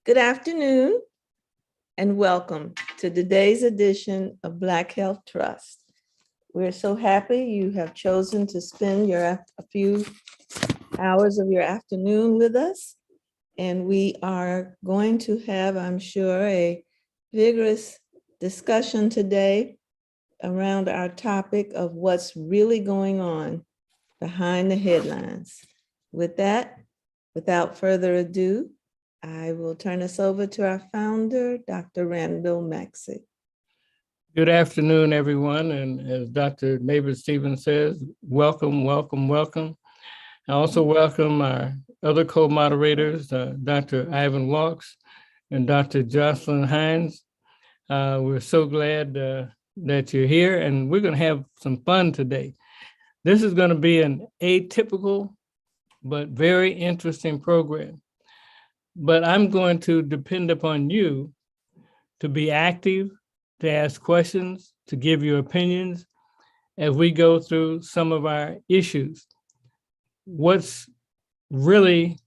Good afternoon and welcome to today's edition of Black Health Trust. We're so happy you have chosen to spend a few hours of your afternoon with us. And we are going to have, I'm sure, a vigorous discussion today around our topic of what's really going on behind the headlines. With that, without further ado, I will turn us over to our founder, Dr. Randall Maxey. Good afternoon, everyone. And as Dr. Nabert Stevens says, welcome, welcome, welcome. I also welcome our other co-moderators, Dr. Ivan Walks and Dr. Jocelyn Hines. We're so glad that you're here, and we're going to have some fun today. This is going to be an atypical but very interesting program. But I'm going to depend upon you to be active, to ask questions, to give your opinions as we go through some of our issues. What's really,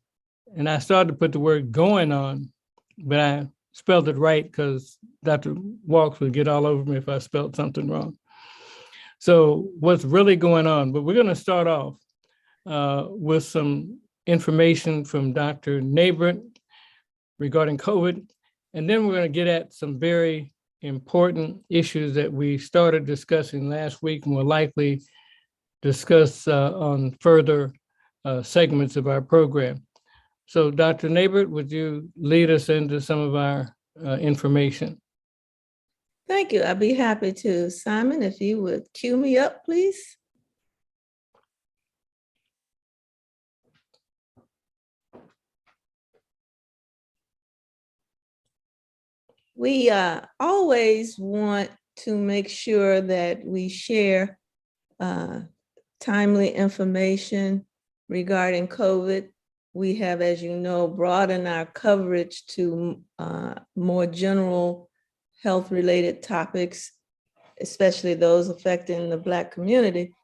and I started to put the word going on, but I spelled it right because Dr. Walks would get all over me if I spelled something wrong. So what's really going on? But we're going to start off with some information from Dr. Nabert regarding COVID. And then we're going to get at some very important issues that we started discussing last week and will likely discuss on further segments of our program. So Dr. Nabert, would you lead us into some of our information? Thank you. I'd be happy to. Simon, if you would cue me up, please. We always want to make sure that we share timely information regarding COVID. We have, as you know, broadened our coverage to more general health-related topics, especially those affecting the Black community.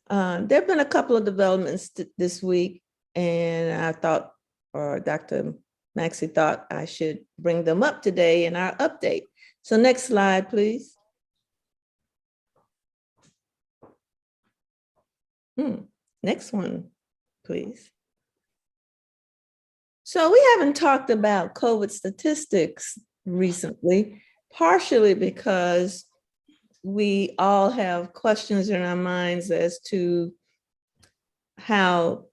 There have been a couple of developments this week, and I thought, or Dr. Maxey thought I should bring them up today in our update. So next slide, please. Next one, please. So we haven't talked about COVID statistics recently, partially because we all have questions in our minds as to how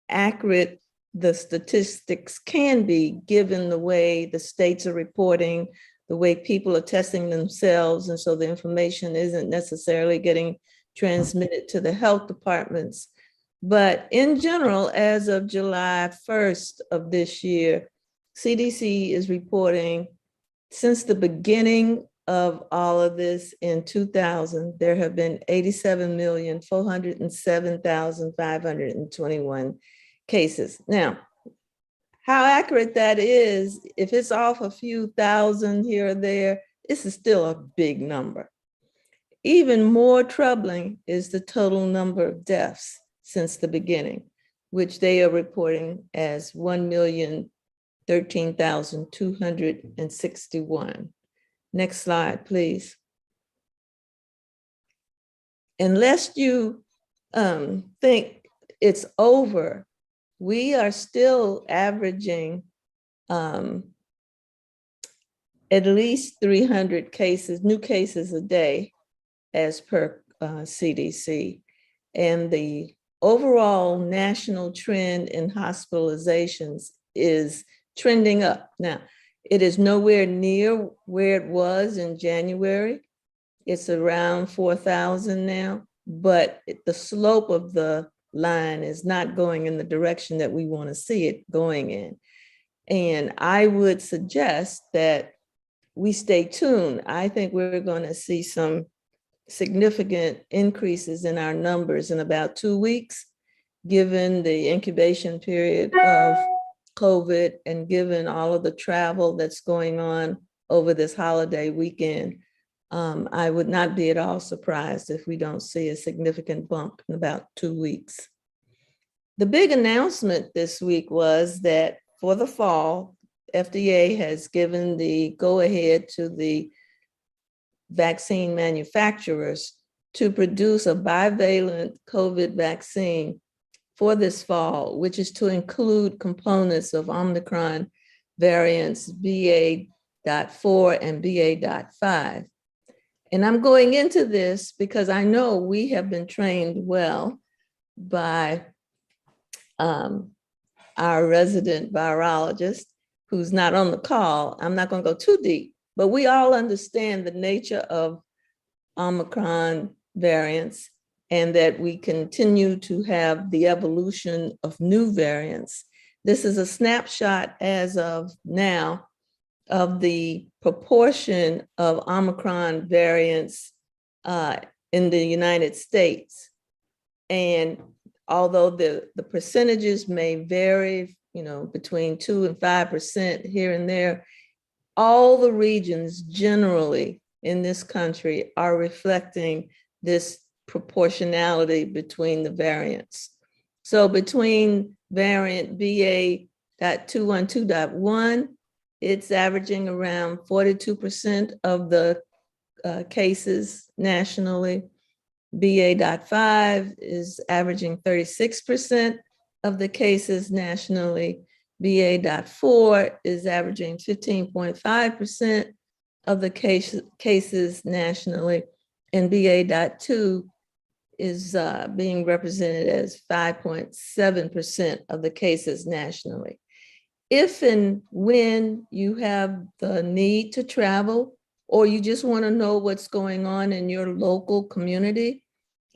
accurate the statistics can be, given the way the states are reporting, the way people are testing themselves, and so the information isn't necessarily getting transmitted to the health departments. But in general, as of July 1st of this year, CDC is reporting since the beginning of all of this in 2000, there have been 87,407,521 cases. Now, how accurate that is, if it's off a few thousand here or there, this is still a big number. Even more troubling is the total number of deaths since the beginning, which they are reporting as 1,013,261. Next slide, please. Unless you think it's over, we are still averaging at least 300 cases, new cases a day, as per CDC. And the overall national trend in hospitalizations is trending up. Now, it is nowhere near where it was in January. It's around 4,000 now, but the slope of the line is not going in the direction that we want to see it going in. And I would suggest that we stay tuned. I think we're going to see some significant increases in our numbers in about 2 weeks, given the incubation period of COVID and given all of the travel that's going on over this holiday weekend. I would not be at all surprised if we don't see a significant bump in about 2 weeks. The big announcement this week was that for the fall, FDA has given the go-ahead to the vaccine manufacturers to produce a bivalent COVID vaccine for this fall, which is to include components of Omicron variants BA.4 and BA.5. And I'm going into this because I know we have been trained well by our resident virologist, who's not on the call. I'm not going to go too deep, but we all understand the nature of Omicron variants and that we continue to have the evolution of new variants. This is a snapshot as of now of the proportion of Omicron variants in the United States. And although the percentages may vary, between 2 and 5% here and there, all the regions generally in this country are reflecting this proportionality between the variants. So between variant BA.212.1, it's averaging around 42% of the cases nationally. BA.5 is averaging 36% of the cases nationally. BA.4 is averaging 15.5% of the cases nationally. And BA.2 is being represented as 5.7% of the cases nationally. If and when you have the need to travel, or you just want to know what's going on in your local community,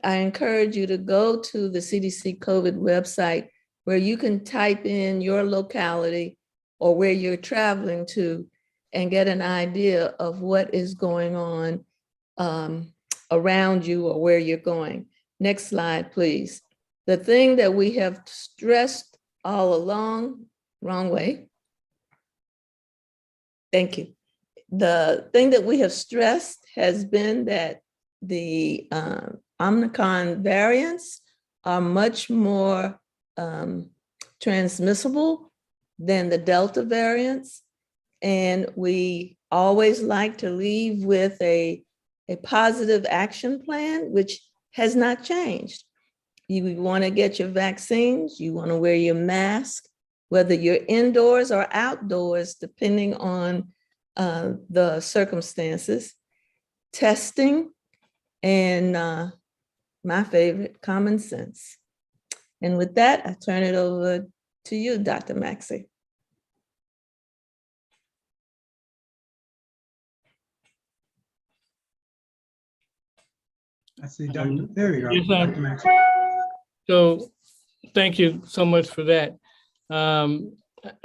I encourage you to go to the CDC COVID website where you can type in your locality or where you're traveling to and get an idea of what is going on around you or where you're going. Next slide, please. The thing that we have stressed all along, wrong way. Thank you. The thing that we have stressed has been that the Omicron variants are much more transmissible than the Delta variants. And we always like to leave with a positive action plan, which has not changed. You want to get your vaccines, you want to wear your mask, whether you're indoors or outdoors, depending on the circumstances, testing, and my favorite, common sense. And with that, I turn it over to you, Dr. Maxey. I see, Dr. There you go. Yes, Dr. Maxey. So thank you so much for that.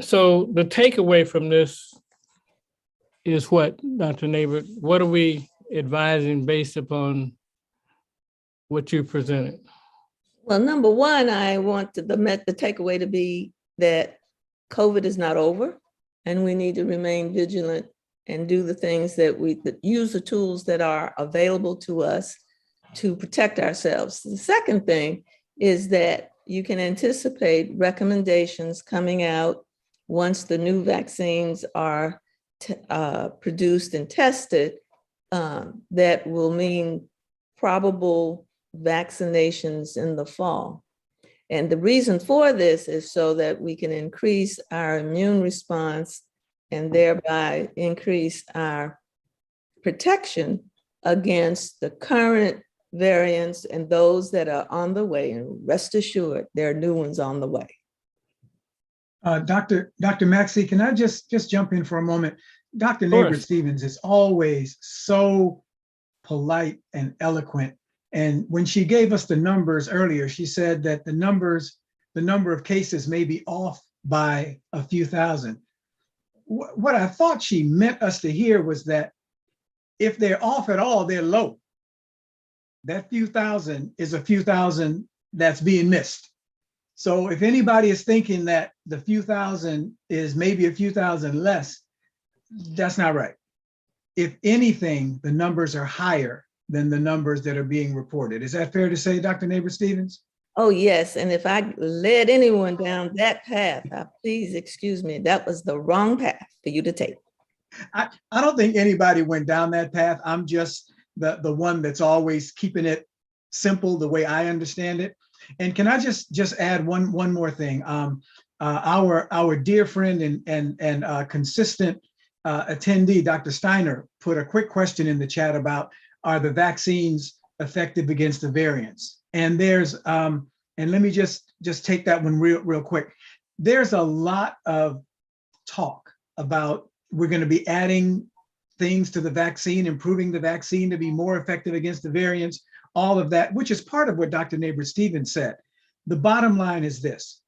So the takeaway from this is what, Dr. Neighbor? What are we advising based upon what you presented? Well, number one, I want the takeaway to be that COVID is not over, and we need to remain vigilant and do the things that use the tools that are available to us to protect ourselves. The second thing is that you can anticipate recommendations coming out once the new vaccines are produced and tested that will mean probable vaccinations in the fall. And the reason for this is so that we can increase our immune response and thereby increase our protection against the current variants and those that are on the way. And rest assured, there are new ones on the way. Dr. Maxey, can I just jump in for a moment? Dr. Of course. Neighbor Stevens is always so polite and eloquent. And when she gave us the numbers earlier, she said that the number of cases may be off by a few thousand. What I thought she meant us to hear was that if they're off at all, they're low. That few thousand is a few thousand that's being missed. So if anybody is thinking that the few thousand is maybe a few thousand less, that's not right. If anything, the numbers are higher than the numbers that are being reported. Is that fair to say, Dr. Neighbor Stevens? Oh, yes. And if I led anyone down that path, please excuse me, that was the wrong path for you to take. I don't think anybody went down that path. I'm just the one that's always keeping it simple the way I understand it. And can I just add one more thing? Our dear friend and consistent attendee, Dr. Steiner, put a quick question in the chat about, are the vaccines effective against the variants? And there's and let me just take that one real quick. There's a lot of talk about we're going to be adding things to the vaccine, improving the vaccine to be more effective against the variants, all of that, which is part of what Dr. Nabors-Stevens said. The bottom line is this: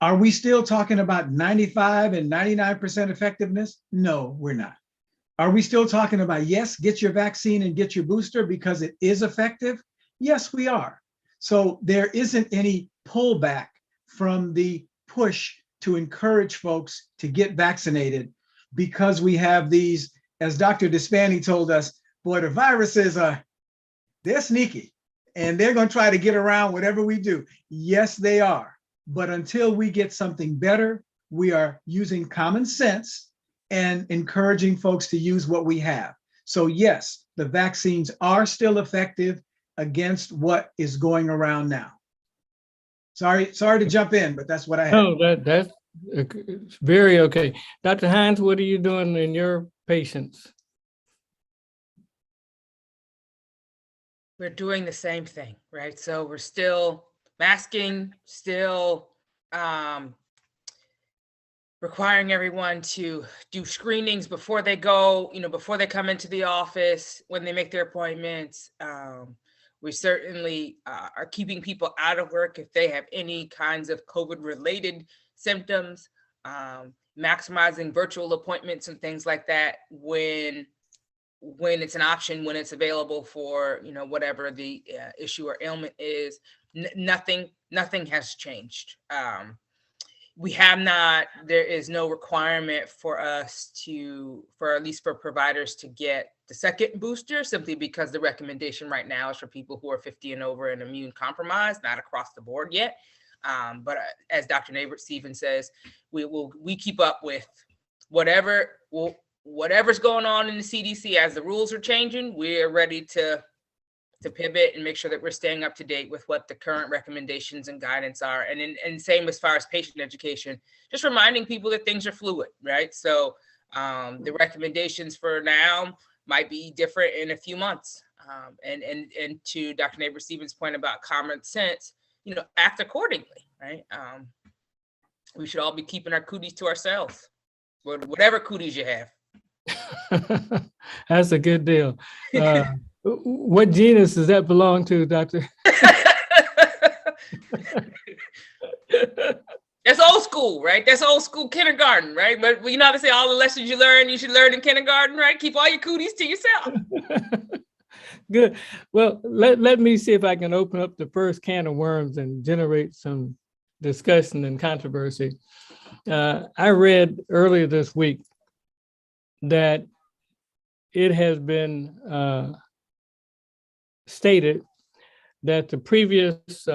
are we still talking about 95 and 99% effectiveness? No, we're not. Are we still talking about, yes, get your vaccine and get your booster because it is effective? Yes, we are. So there isn't any pullback from the push to encourage folks to get vaccinated because we have these, as Dr. Despani told us, boy, the viruses they're sneaky and they're going to try to get around whatever we do. Yes, they are. But until we get something better, we are using common sense and encouraging folks to use what we have. So yes, the vaccines are still effective against what is going around now. Sorry to jump in, but that's what I have. No, that's very okay. Dr. Hines, what are you doing in your patients? We're doing the same thing, right? So we're still masking, still requiring everyone to do screenings before they go, before they come into the office, when they make their appointments. We certainly are keeping people out of work if they have any kinds of COVID-related symptoms, maximizing virtual appointments and things like that when it's an option, when it's available for, whatever the issue or ailment is. Nothing has changed. There is no requirement for us at least for providers to get the second booster, simply because the recommendation right now is for people who are 50 and over and immune compromised, not across the board yet. But as Dr. Nabors-Stevens says, we keep up with whatever's going on in the CDC. As the rules are changing, we're ready to pivot and make sure that we're staying up to date with what the current recommendations and guidance are. And same as far as patient education, just reminding people that things are fluid, right? So the recommendations for now might be different in a few months. And to Dr. Nabors-Stevens' point about common sense, act accordingly, right? We should all be keeping our cooties to ourselves, whatever cooties you have. That's a good deal. What genus does that belong to, Doctor? That's old school, right? That's old school kindergarten, right? But you know how to say all the lessons you learn, you should learn in kindergarten, right? Keep all your cooties to yourself. Good. Well, let me see if I can open up the first can of worms and generate some discussion and controversy. I read earlier this week that it has been stated that the previous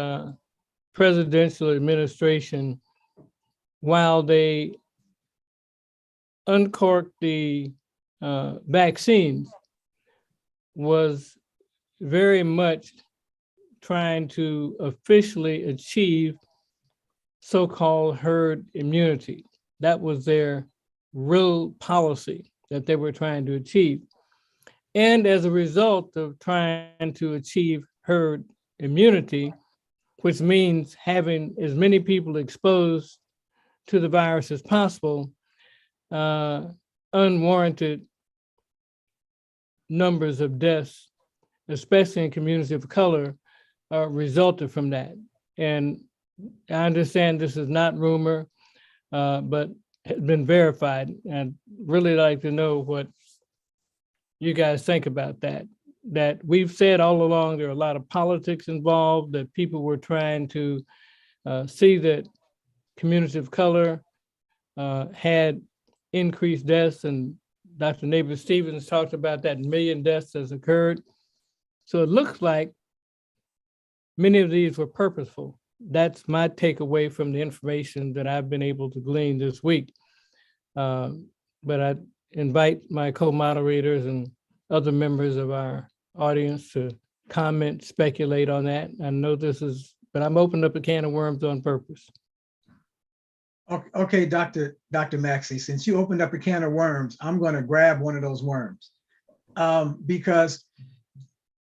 presidential administration, while they uncorked the vaccines, was very much trying to officially achieve so-called herd immunity. That was their real policy that they were trying to achieve. And as a result of trying to achieve herd immunity, which means having as many people exposed to the virus as possible, unwarranted numbers of deaths, especially in communities of color, resulted from that. And I understand this is not rumor, but has been verified. And really like to know what you guys think about that. That we've said all along there are a lot of politics involved, that people were trying to see that communities of color had increased deaths, and Dr. Nabors-Stevens talked about that 1 million deaths has occurred. So it looks like many of these were purposeful. That's my takeaway from the information that I've been able to glean this week. But I invite my co-moderators and other members of our audience to comment, speculate on that. I know but I'm opening up a can of worms on purpose. Okay, Dr. Maxey, since you opened up a can of worms, I'm going to grab one of those worms. Because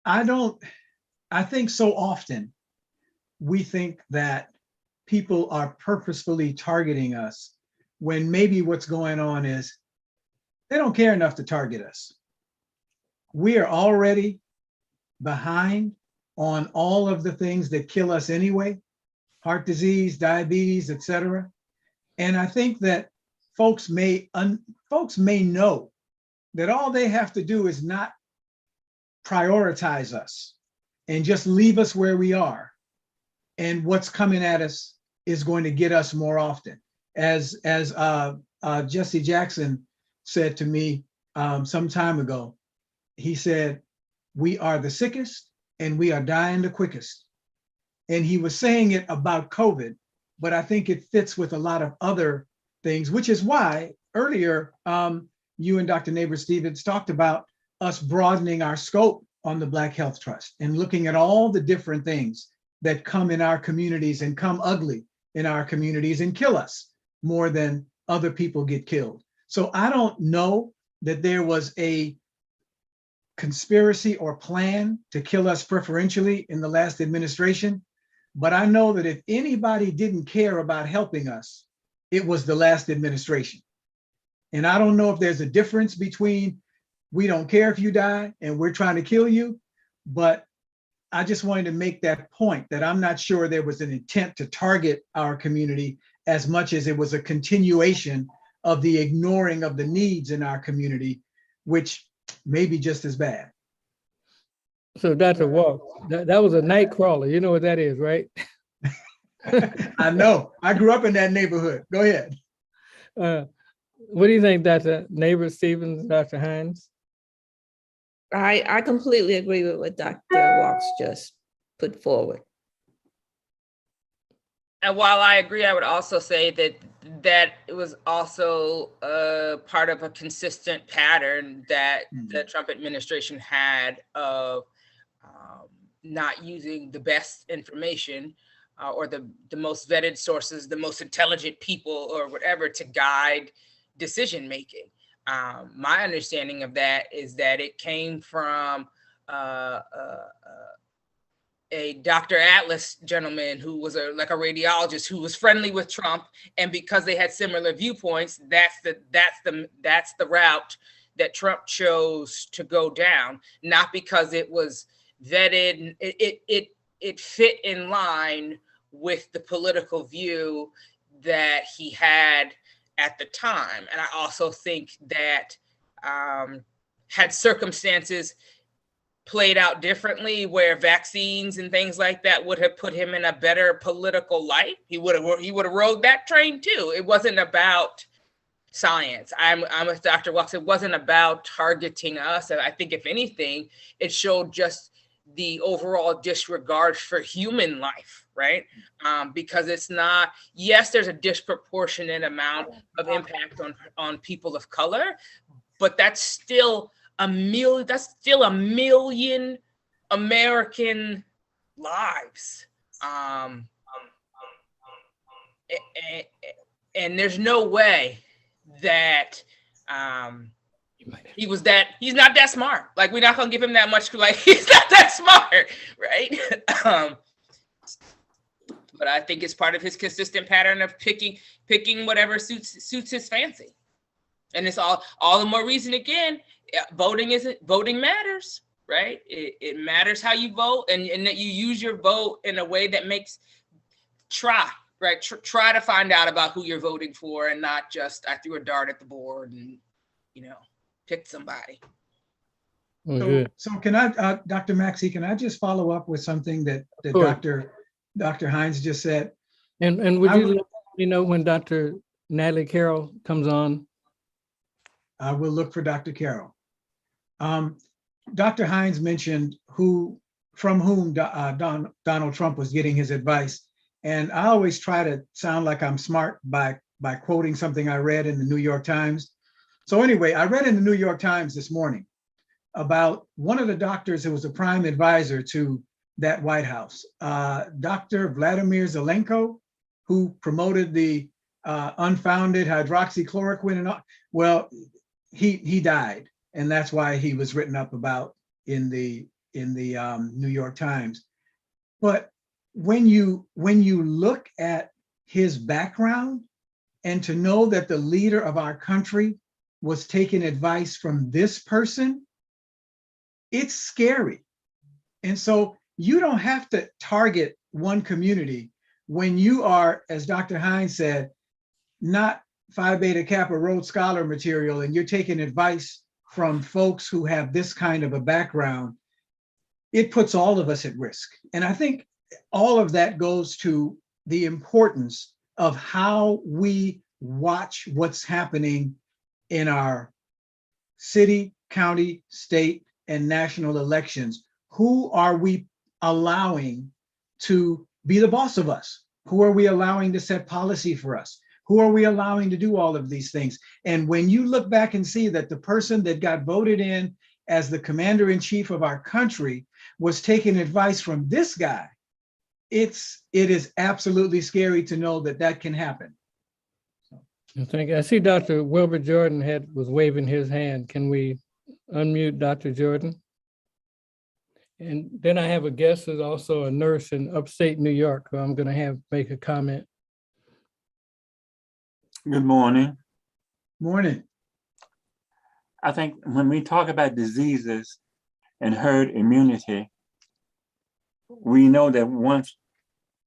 I think so often we think that people are purposefully targeting us when maybe what's going on is they don't care enough to target us. We are already behind on all of the things that kill us anyway, heart disease, diabetes, etc. And I think that folks may know that all they have to do is not prioritize us and just leave us where we are. And what's coming at us is going to get us more often. As Jesse Jackson said to me some time ago, he said, "We are the sickest and we are dying the quickest." And he was saying it about COVID, but I think it fits with a lot of other things, which is why earlier you and Dr. Nabors-Stevens talked about us broadening our scope on the Black Health Trust and looking at all the different things that come in our communities and come ugly in our communities and kill us more than other people get killed. So I don't know that there was a conspiracy or plan to kill us preferentially in the last administration, but I know that if anybody didn't care about helping us, it was the last administration. And I don't know if there's a difference between we don't care if you die and we're trying to kill you, but I just wanted to make that point that I'm not sure there was an intent to target our community as much as it was a continuation of the ignoring of the needs in our community, which may be just as bad. So Dr. Walk, that was a night crawler. You know what that is, right? I know. I grew up in that neighborhood. Go ahead. What do you think, Dr. Nabors-Stevens, Dr. Hines? I completely agree with what Dr. Walks just put forward. And while I agree, I would also say that it was also part of a consistent pattern that the Trump administration had of not using the best information or the most vetted sources, the most intelligent people or whatever to guide decision making. My understanding of that is that it came from a Dr. Atlas gentleman who was like a radiologist who was friendly with Trump, and because they had similar viewpoints, that's the route that Trump chose to go down. Not because it was vetted, it fit in line with the political view that he had at the time. And I also think that had circumstances played out differently, where vaccines and things like that would have put him in a better political light, he would have rode that train too. It wasn't about science. I'm with Dr. Walks. It wasn't about targeting us. And I think if anything, it showed just the overall disregard for human life, right? Because it's not, yes, there's a disproportionate amount of impact on people of color, but that's still a million American lives. And there's no way that he's not that smart. Like, we're not gonna give him that much, like, he's not that smart, right? But I think it's part of his consistent pattern of picking whatever suits his fancy. And it's all the more reason, again, voting matters, right? It matters how you vote, and that you use your vote in a way that try to find out about who you're voting for, and not just I threw a dart at the board and picked somebody. So can I, Dr. Maxey, can I just follow up with something that Sure. Dr. Hines just said? And would you let me know when Dr. Natalie Carroll comes on? I will look for Dr. Carroll. Dr. Hines mentioned who from whom Donald Trump was getting his advice. And I always try to sound like I'm smart by quoting something I read in the New York Times. So anyway, I read in the New York Times this morning about one of the doctors who was a prime advisor to that White House, Dr. Vladimir Zelenko, who promoted the unfounded hydroxychloroquine and all. Well, he died, and that's why he was written up about in the New York Times. But when you look at his background, and to know that the leader of our country was taking advice from this person, it's scary. And so you don't have to target one community when you are, as Dr. Hines said, not Phi Beta Kappa Rhodes Scholar material, and you're taking advice from folks who have this kind of a background. It puts all of us at risk. And I think all of that goes to the importance of how we watch what's happening in our city, county, state, and national elections. Who are we allowing to be the boss of us? Who are we allowing to set policy for us? Who are we allowing to do all of these things? And when you look back and see that the person that got voted in as the commander-in-chief of our country was taking advice from this guy, it is absolutely scary to know that that can happen. I see Dr. Wilbur Jordan was waving his hand. Can we unmute Dr. Jordan? And then I have a guest who's also a nurse in upstate New York, who I'm going to make a comment. Good morning. Morning. I think when we talk about diseases and herd immunity, we know that once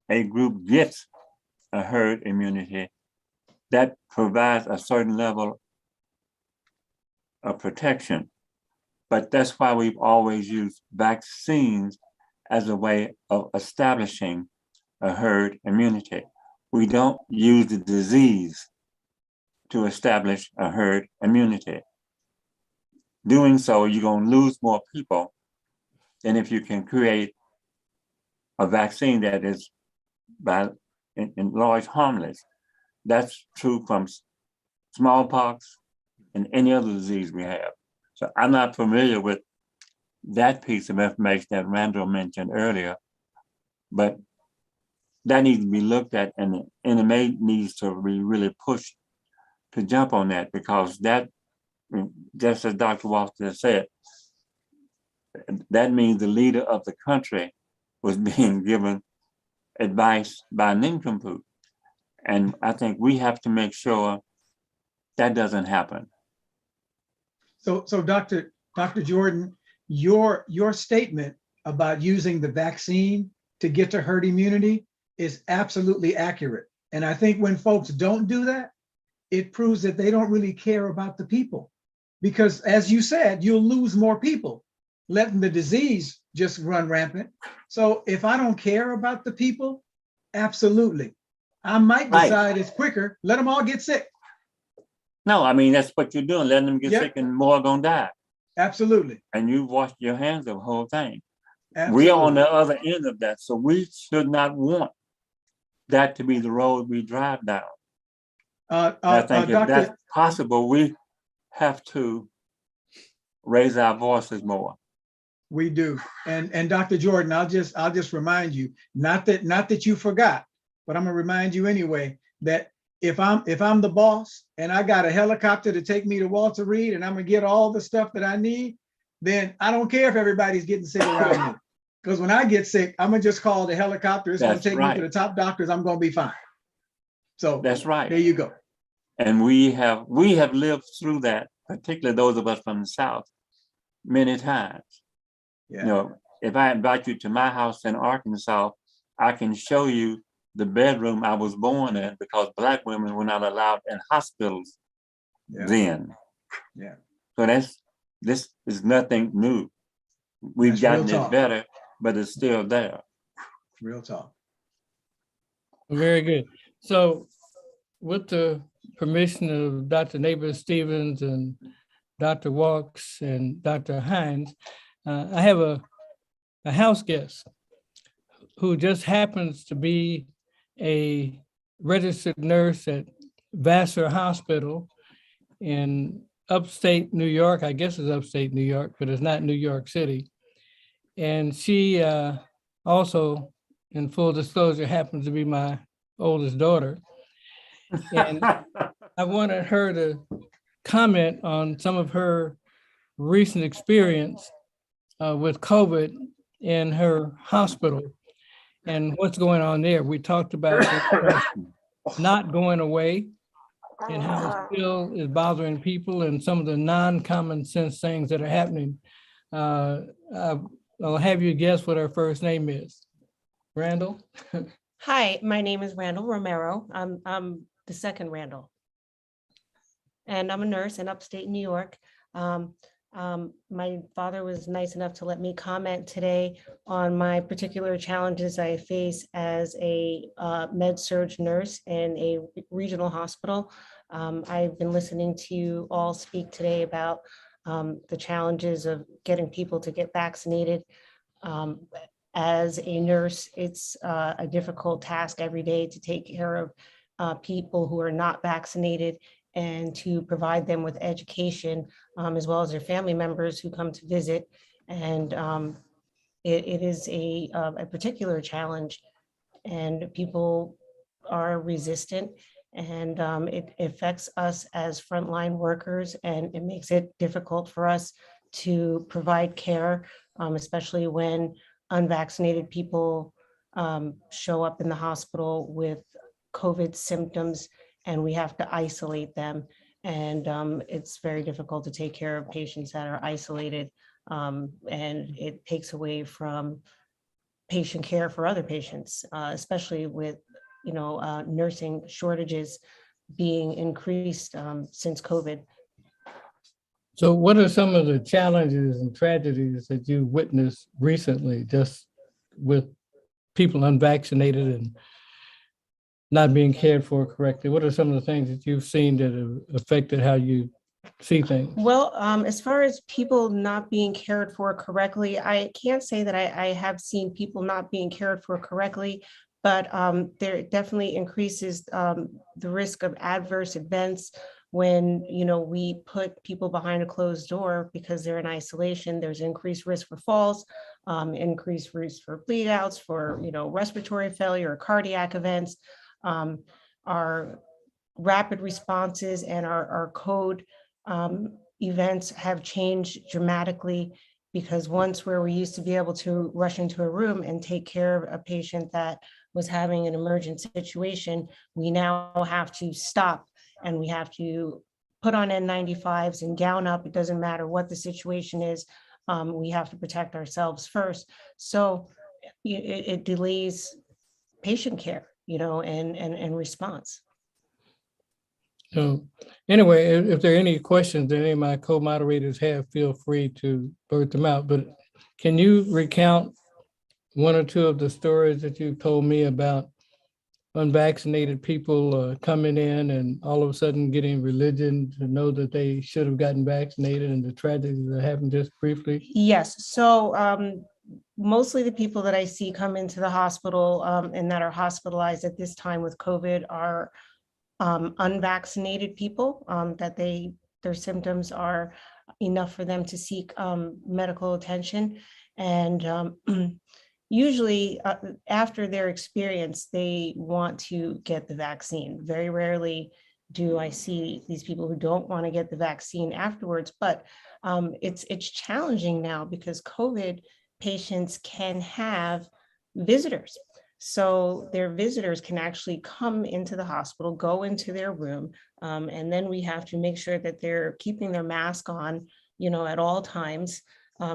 a group gets a herd immunity, that provides a certain level of protection. But that's why we've always used vaccines as a way of establishing a herd immunity. We don't use the disease to establish a herd immunity. Doing so, you're going to lose more people than if you can create a vaccine that is in large harmless. That's true from smallpox and any other disease we have. So I'm not familiar with that piece of information that Randall mentioned earlier, but that needs to be looked at, and the NMA needs to be really pushed to jump on that, because that, just as Dr. Walter said, that means the leader of the country was being given advice by a nincompoop. And I think we have to make sure that doesn't happen. So Dr. Jordan, your statement about using the vaccine to get to herd immunity is absolutely accurate. And I think when folks don't do that, it proves that they don't really care about the people. Because as you said, you'll lose more people letting the disease just run rampant. So if I don't care about the people, absolutely. I might decide it's quicker, let them all get sick. No, I mean, that's what you're doing, letting them get Yep. sick and more are gonna die. Absolutely. And you washed your hands of the whole thing. Absolutely. We are on the other end of that. So we should not want that to be the road we drive down. I think if that's possible, we have to raise our voices more. We do. And Dr. Jordan, I'll just remind you, not that you forgot, but I'm gonna remind you anyway, that if I'm the boss and I got a helicopter to take me to Walter Reed and I'm gonna get all the stuff that I need, then I don't care if everybody's getting sick around me. Because when I get sick, I'm gonna just call the helicopter. It's gonna take me to the top doctors. I'm gonna be fine. So that's right. There you go. And we have lived through that, particularly those of us from the South, many times. Yeah. You know, if I invite you to my house in Arkansas, I can show you the bedroom I was born in, because Black women were not allowed in hospitals then. Yeah. So this is nothing new. We've gotten it better, but it's still there. Real talk. Very good. So with the permission of Dr. Nabors-Stevens and Dr. Walks and Dr. Hines, I have a a house guest who just happens to be a registered nurse at Vassar Hospital in upstate New York. I guess it's upstate New York, but it's not New York City. And she also, in full disclosure, happens to be my oldest daughter. And I wanted her to comment on some of her recent experience with COVID in her hospital and what's going on there. We talked about it not going away and how it still is bothering people and some of the non-common sense things that are happening. I'll have you guess what her first name is. Randall? Hi, my name is Randall Romero. I'm the second Randall. And I'm a nurse in upstate New York. My father was nice enough to let me comment today on my particular challenges I face as a med-surg nurse in a regional hospital. I've been listening to you all speak today about the challenges of getting people to get vaccinated. As a nurse, it's a difficult task every day to take care of people who are not vaccinated and to provide them with education, as well as their family members who come to visit. And it is a particular challenge, and people are resistant, and it affects us as frontline workers, and it makes it difficult for us to provide care, especially when unvaccinated people show up in the hospital with COVID symptoms and we have to isolate them. And it's very difficult to take care of patients that are isolated, and it takes away from patient care for other patients, especially with nursing shortages being increased since COVID. So what are some of the challenges and tragedies that you witnessed recently just with people unvaccinated and not being cared for correctly? What are some of the things that you've seen that have affected how you see things? Well, as far as people not being cared for correctly, I can't say that I have seen people not being cared for correctly, but there definitely increases the risk of adverse events when we put people behind a closed door because they're in isolation. There's increased risk for falls, increased risk for bleed outs, for respiratory failure or cardiac events. Our rapid responses and our code events have changed dramatically, because once where we used to be able to rush into a room and take care of a patient that was having an emergent situation, we now have to stop and we have to put on N95s and gown up. It doesn't matter what the situation is. We have to protect ourselves first. So it delays patient care, and response. So anyway, if there are any questions that any of my co-moderators have, feel free to blurt them out. But can you recount one or two of the stories that you told me about unvaccinated people coming in and all of a sudden getting religion to know that they should have gotten vaccinated, and the tragedies that happened just briefly? Yes. So mostly the people that I see come into the hospital and that are hospitalized at this time with COVID are unvaccinated people, that their symptoms are enough for them to seek medical attention. And usually after their experience, they want to get the vaccine. Very rarely do I see these people who don't want to get the vaccine afterwards, but it's challenging now because COVID patients can have visitors. So their visitors can actually come into the hospital, go into their room, and then we have to make sure that they're keeping their mask on, at all times,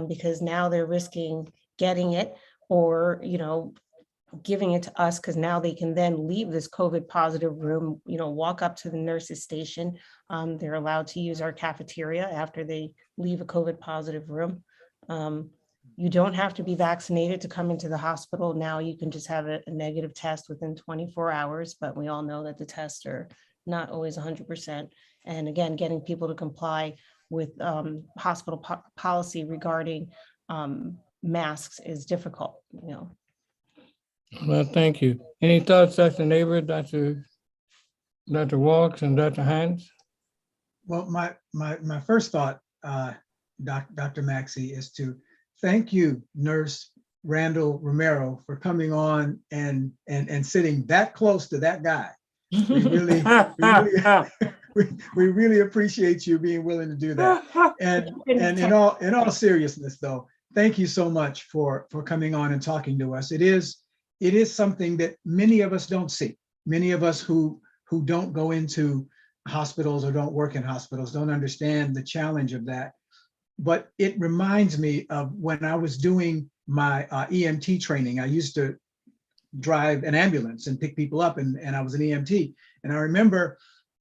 because now they're risking getting it or, giving it to us, because now they can then leave this COVID positive room, walk up to the nurse's station. They're allowed to use our cafeteria after they leave a COVID positive room. You don't have to be vaccinated to come into the hospital. Now you can just have a negative test within 24 hours, but we all know that the tests are not always 100%. And again, getting people to comply with hospital policy regarding masks is difficult, you know. Well, thank you. Any thoughts, Dr. Neighbor, Dr. Walks, and Dr. Hines? Well, my first thought, Dr. Maxey, is to thank you, Nurse Randall Romero, for coming on and sitting that close to that guy. We really, we really appreciate you being willing to do that. And in all seriousness, though, thank you so much for coming on and talking to us. It is something that many of us don't see. Many of us who don't go into hospitals or don't work in hospitals don't understand the challenge of that. But it reminds me of when I was doing my EMT training. I used to drive an ambulance and pick people up, and I was an EMT. And I remember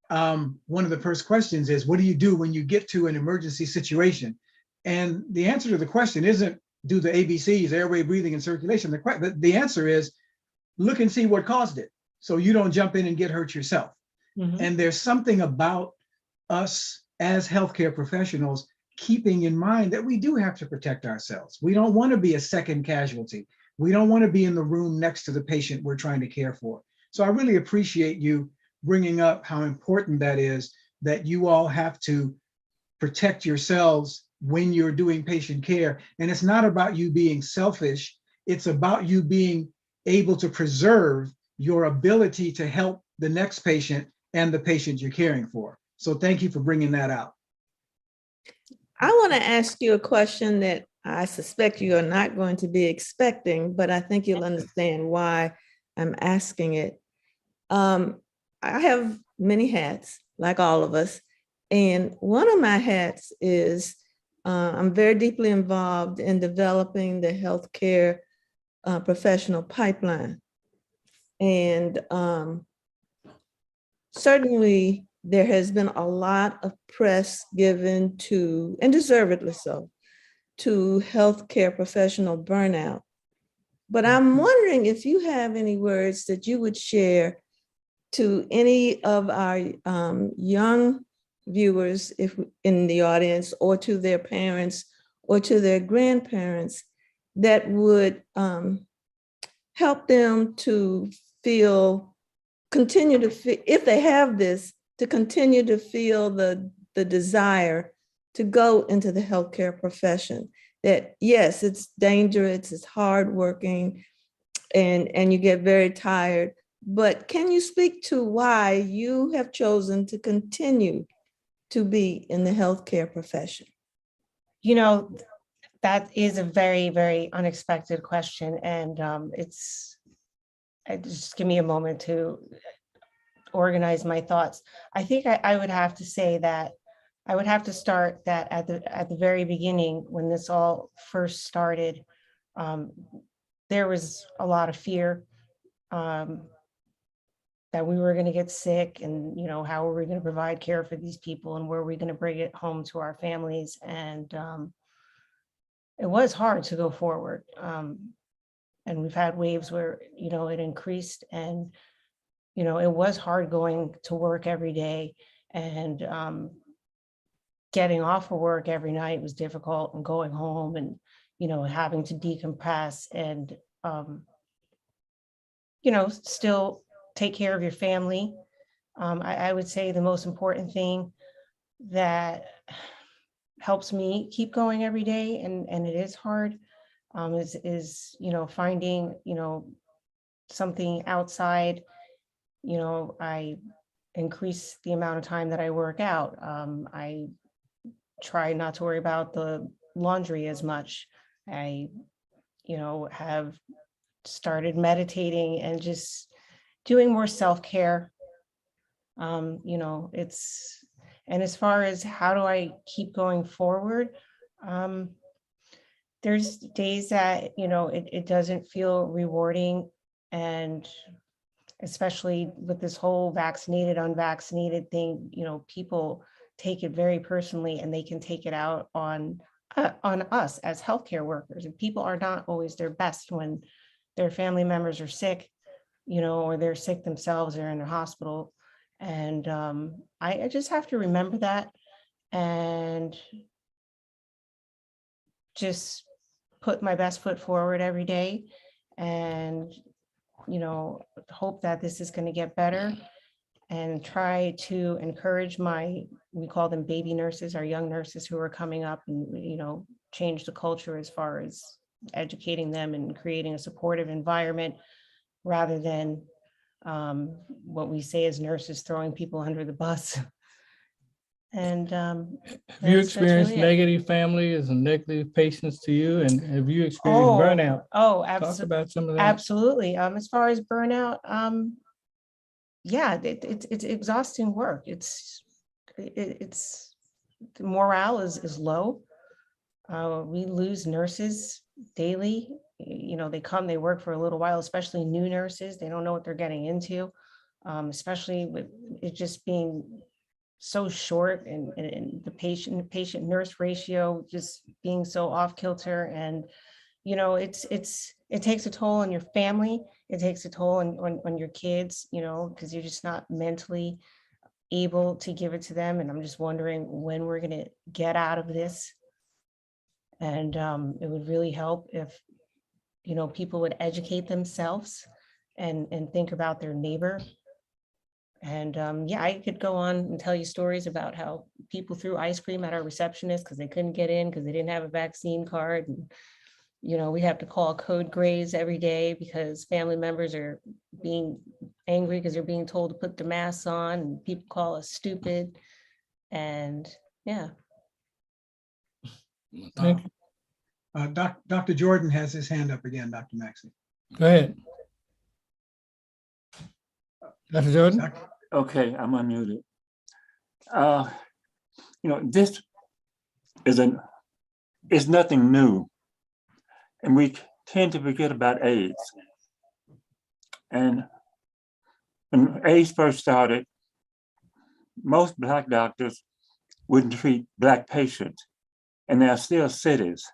one of the first questions is, what do you do when you get to an emergency situation? And the answer to the question isn't do the ABCs, airway, breathing, and circulation. The answer is look and see what caused it, so you don't jump in and get hurt yourself. Mhm. And there's something about us as healthcare professionals keeping in mind that we do have to protect ourselves. We don't want to be a second casualty. We don't want to be in the room next to the patient we're trying to care for. So I really appreciate you bringing up how important that is, that you all have to protect yourselves when you're doing patient care. And it's not about you being selfish. It's about you being able to preserve your ability to help the next patient and the patient you're caring for. So thank you for bringing that out. I want to ask you a question that I suspect you are not going to be expecting, but I think you'll understand why I'm asking it. I have many hats, like all of us. And one of my hats is I'm very deeply involved in developing the healthcare professional pipeline. And certainly there has been a lot of press given to, and deservedly so, to healthcare professional burnout. But I'm wondering if you have any words that you would share to any of our young viewers if in the audience, or to their parents or to their grandparents, that would help them to continue to feel, if they have this, to continue to feel the desire to go into the healthcare profession. That yes, it's dangerous, it's hardworking, and you get very tired. But can you speak to why you have chosen to continue to be in the healthcare profession? You know, that is a very, very unexpected question. And just give me a moment to organize my thoughts. I think I would have to say that I would have to start that at the very beginning, when this all first started, there was a lot of fear that we were going to get sick, and how are we going to provide care for these people, and where are we going to bring it home to our families. And it was hard to go forward. And we've had waves where it increased, and it was hard going to work every day, and getting off of work every night was difficult, and going home and having to decompress and still take care of your family. I would say the most important thing that helps me keep going every day, and it is hard, is finding something outside. I increase the amount of time that I work out. I try not to worry about the laundry as much. I have started meditating and just doing more self-care. And as far as how do I keep going forward, there's days that it doesn't feel rewarding, and especially with this whole vaccinated, unvaccinated thing, people take it very personally, and they can take it out on us as healthcare workers. And people are not always their best when their family members are sick, or they're sick themselves, or in a hospital. And I just have to remember that, and just put my best foot forward every day and, hope that this is going to get better and try to encourage we call them baby nurses, our young nurses who are coming up and, change the culture as far as educating them and creating a supportive environment rather than what we say as nurses throwing people under the bus. And Have you that's experienced really it. negative families and negative patients to you? And have you experienced Oh, burnout? Oh, Talk about some of that. absolutely. As far as burnout, yeah, it's exhausting work. It's the morale is low. We lose nurses daily. They come, they work for a little while, especially new nurses. They don't know what they're getting into, especially with it just being so short and the patient nurse ratio just being so off kilter. And it takes a toll on your family. It takes a toll on your kids, because you're just not mentally able to give it to them. And I'm just wondering when we're going to get out of this. And it would really help if, people would educate themselves and think about their neighbor. And yeah, I could go on and tell you stories about how people threw ice cream at our receptionist because they couldn't get in because they didn't have a vaccine card. And we have to call code grays every day because family members are being angry because they're being told to put their masks on, and people call us stupid. And yeah. Thank you. Dr. Jordan has his hand up again, Dr. Maxey. Go ahead. Dr. Jordan? Doc- Okay, I'm unmuted. This is nothing new. And we tend to forget about AIDS. And when AIDS first started, most Black doctors wouldn't treat Black patients. And there are still cities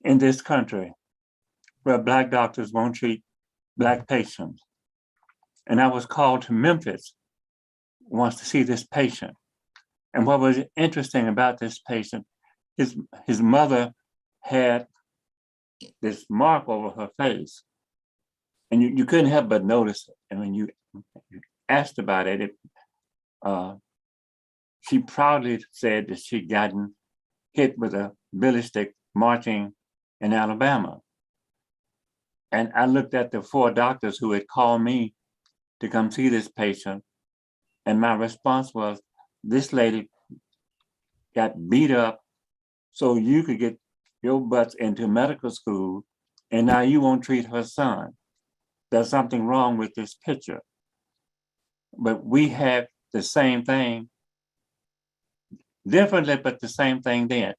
in this country where Black doctors won't treat Black patients. And I was called to Memphis once to see this patient. And what was interesting about this patient, his mother had this mark over her face. And you couldn't help but notice it. And when you asked about it, she proudly said that she'd gotten hit with a billy stick marching in Alabama. And I looked at the 4 doctors who had called me to come see this patient. And my response was, this lady got beat up so you could get your butts into medical school, and now you won't treat her son. There's something wrong with this picture. But we have the same thing, differently, but the same thing then.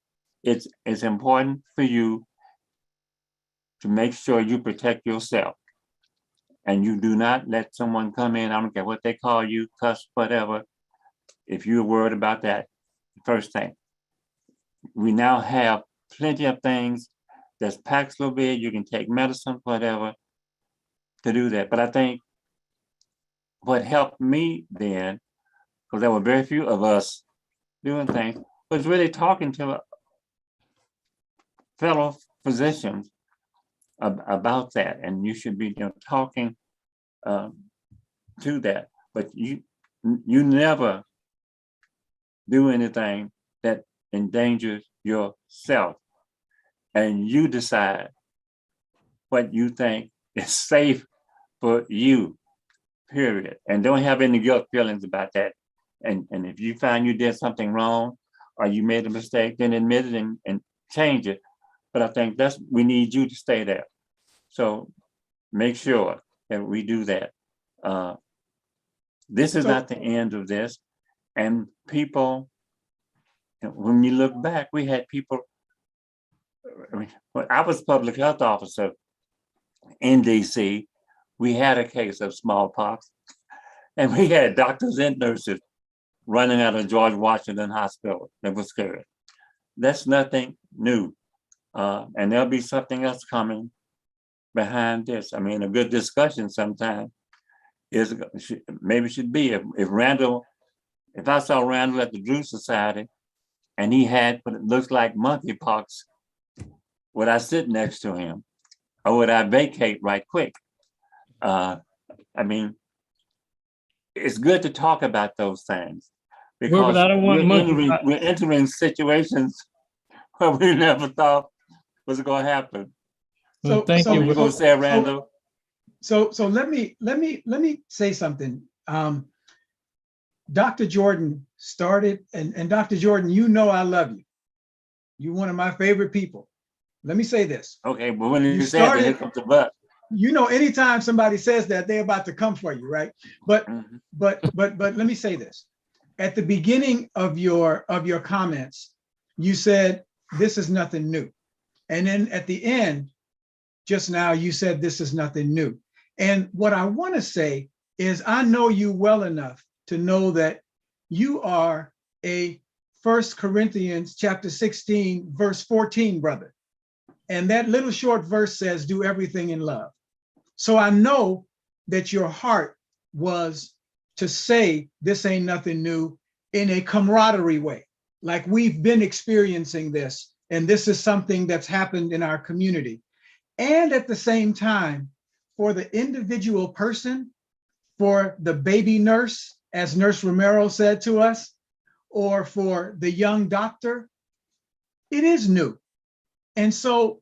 It's important for you to make sure you protect yourself. And you do not let someone come in, I don't care what they call you, cuss, whatever, if you're worried about that, first thing. We now have plenty of things. There's Paxlovid, you can take medicine, whatever, to do that. But I think what helped me then, because there were very few of us doing things, was really talking to fellow physicians about that. And you should be talking to that. But you never do anything that endangers yourself. And you decide what you think is safe for you, period. And don't have any guilt feelings about that. And if you find you did something wrong or you made a mistake, then admit it and change it. But I think we need you to stay there. So make sure that we do that. This is not the end of this. And people, when you look back, we had people, when I was public health officer in DC, we had a case of smallpox, and we had doctors and nurses running out of George Washington Hospital. That was scary. That's nothing new. And there'll be something else coming behind this. I mean, a good discussion sometime should be if I saw Randall at the Drew Society and he had what it looks like monkeypox, would I sit next to him or would I vacate right quick? I mean, it's good to talk about those things Well, but because I don't want monkey. we're entering situations where we never thought was going to happen. Well, So- thank so- you. What you gonna say, Randall? So let me say something. Dr. Jordan started, and Dr. Jordan, you know I love you. You're one of my favorite people. Let me say this. Okay, but when You you said that, started- here comes the but. You know, anytime somebody says that, they're about to come for you, right? But Mhm. but let me say this. At the beginning of your comments, you said this is nothing new. And then at the end, just now, you said this is nothing new. And what I want to say is I know you well enough to know that you are a 1 Corinthians chapter 16, verse 14, brother. And that little short verse says, do everything in love. So I know that your heart was to say this ain't nothing new in a camaraderie way, like we've been experiencing this, and this is something that's happened in our community. And at the same time, for the individual person, for the baby nurse, as Nurse Romero said to us, or for the young doctor, it is new. And so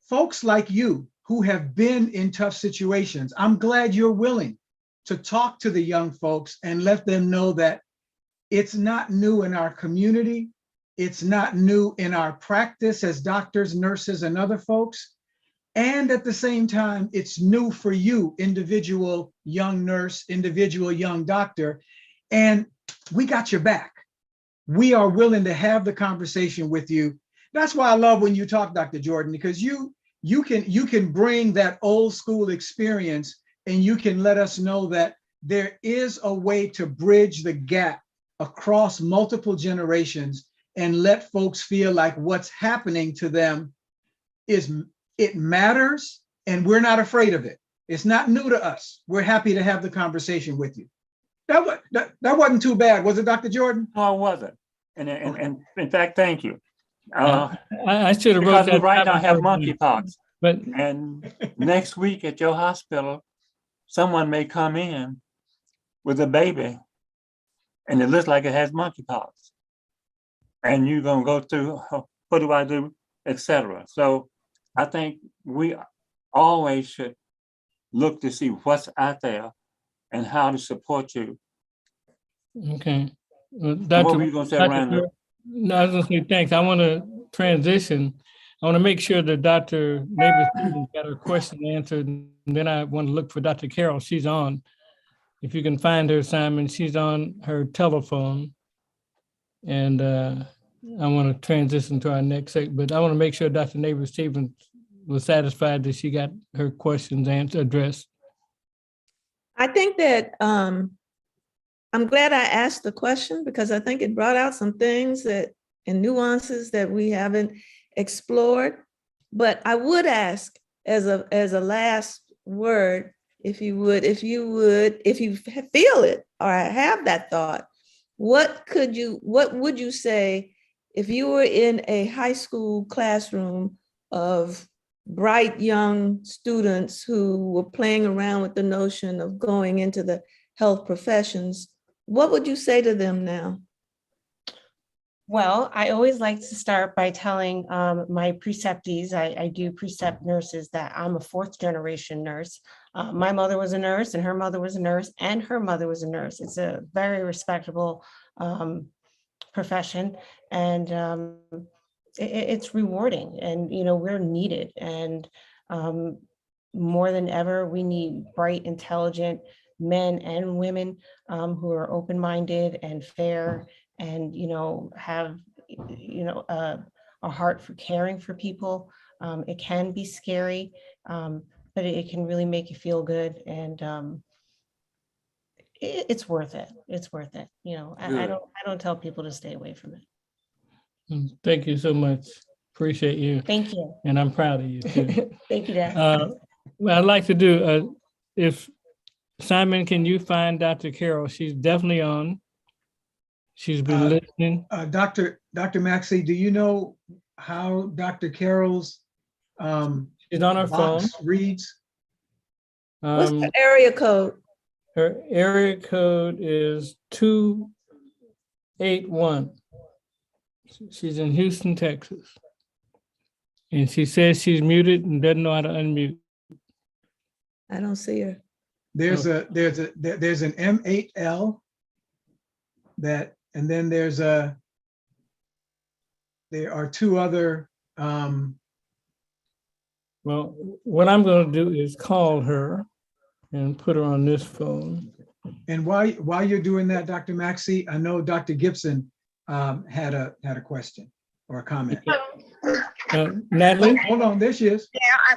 folks like you who have been in tough situations, I'm glad you're willing to talk to the young folks and let them know that it's not new in our community. It's not new in our practice as doctors, nurses, and other folks. And at the same time, it's new for you, individual young nurse, individual young doctor, and we got your back. We are willing to have the conversation with you. That's why I love when you talk, Dr. Jordan, because you can bring that old school experience and you can let us know that there is a way to bridge the gap across multiple generations and let folks feel like what's happening to them it matters and we're not afraid of it. It's not new to us. We're happy to have the conversation with you. That wasn't too bad, was it, Dr. Jordan? No, I wasn't. And in fact, thank you. I should have Because wrote we that. right now down have before we- monkeypox. But And next week at your hospital, someone may come in with a baby and it looks like it has monkeypox. And you're gonna go through, what do I do, etc. So I think we always should look to see what's out there and how to support you. okay. Well, What Dr. were you gonna say, Dr. Randall? No, I was gonna say thanks. I want to transition. I want to make sure that Dr. Neighbor Stevens got her question answered. And then I want to look for Dr. Carroll. She's on. If you can find her, Simon, she's on her telephone. And I want to transition to our next segment, but I want to make sure Dr. Neighbor Stevens was satisfied that she got her questions addressed. I think that I'm glad I asked the question because I think it brought out some things that and nuances that we haven't explored. But I would ask as a last word, if you feel it or have that thought, what would you say if you were in a high school classroom of bright young students who were playing around with the notion of going into the health professions? What would you say to them now? Well, I always like to start by telling my preceptees, I do precept nurses, that I'm a 4th generation nurse. My mother was a nurse and her mother was a nurse and her mother was a nurse. It's a very respectable profession, and it's rewarding, and we're needed, and more than ever, we need bright, intelligent men and women who are open-minded and fair and have a heart for caring for people. It can be scary, but it can really make you feel good, and it's worth it. It's worth it. I Good. don't tell people to stay away from it. Thank you so much. Appreciate you. Thank you. And I'm proud of you too. Thank you, Dad. What I'd like to do, if Simon, can you find Dr. Carroll? She's definitely on. She's been listening. Dr. Maxey, do you know how Dr. Carroll's She's on her phone. box reads? What's Um, the area code? Her area code is 281. She's in Houston, Texas. And she says she's muted and doesn't know how to unmute. I don't see her. There's an M8L that, and then there are two other, Well, what I'm going to do is call her and put her on this phone. and while you're doing that, Dr. Maxey, I know Dr. Gibson had a question or a comment. Natalie? Hold on, there she is.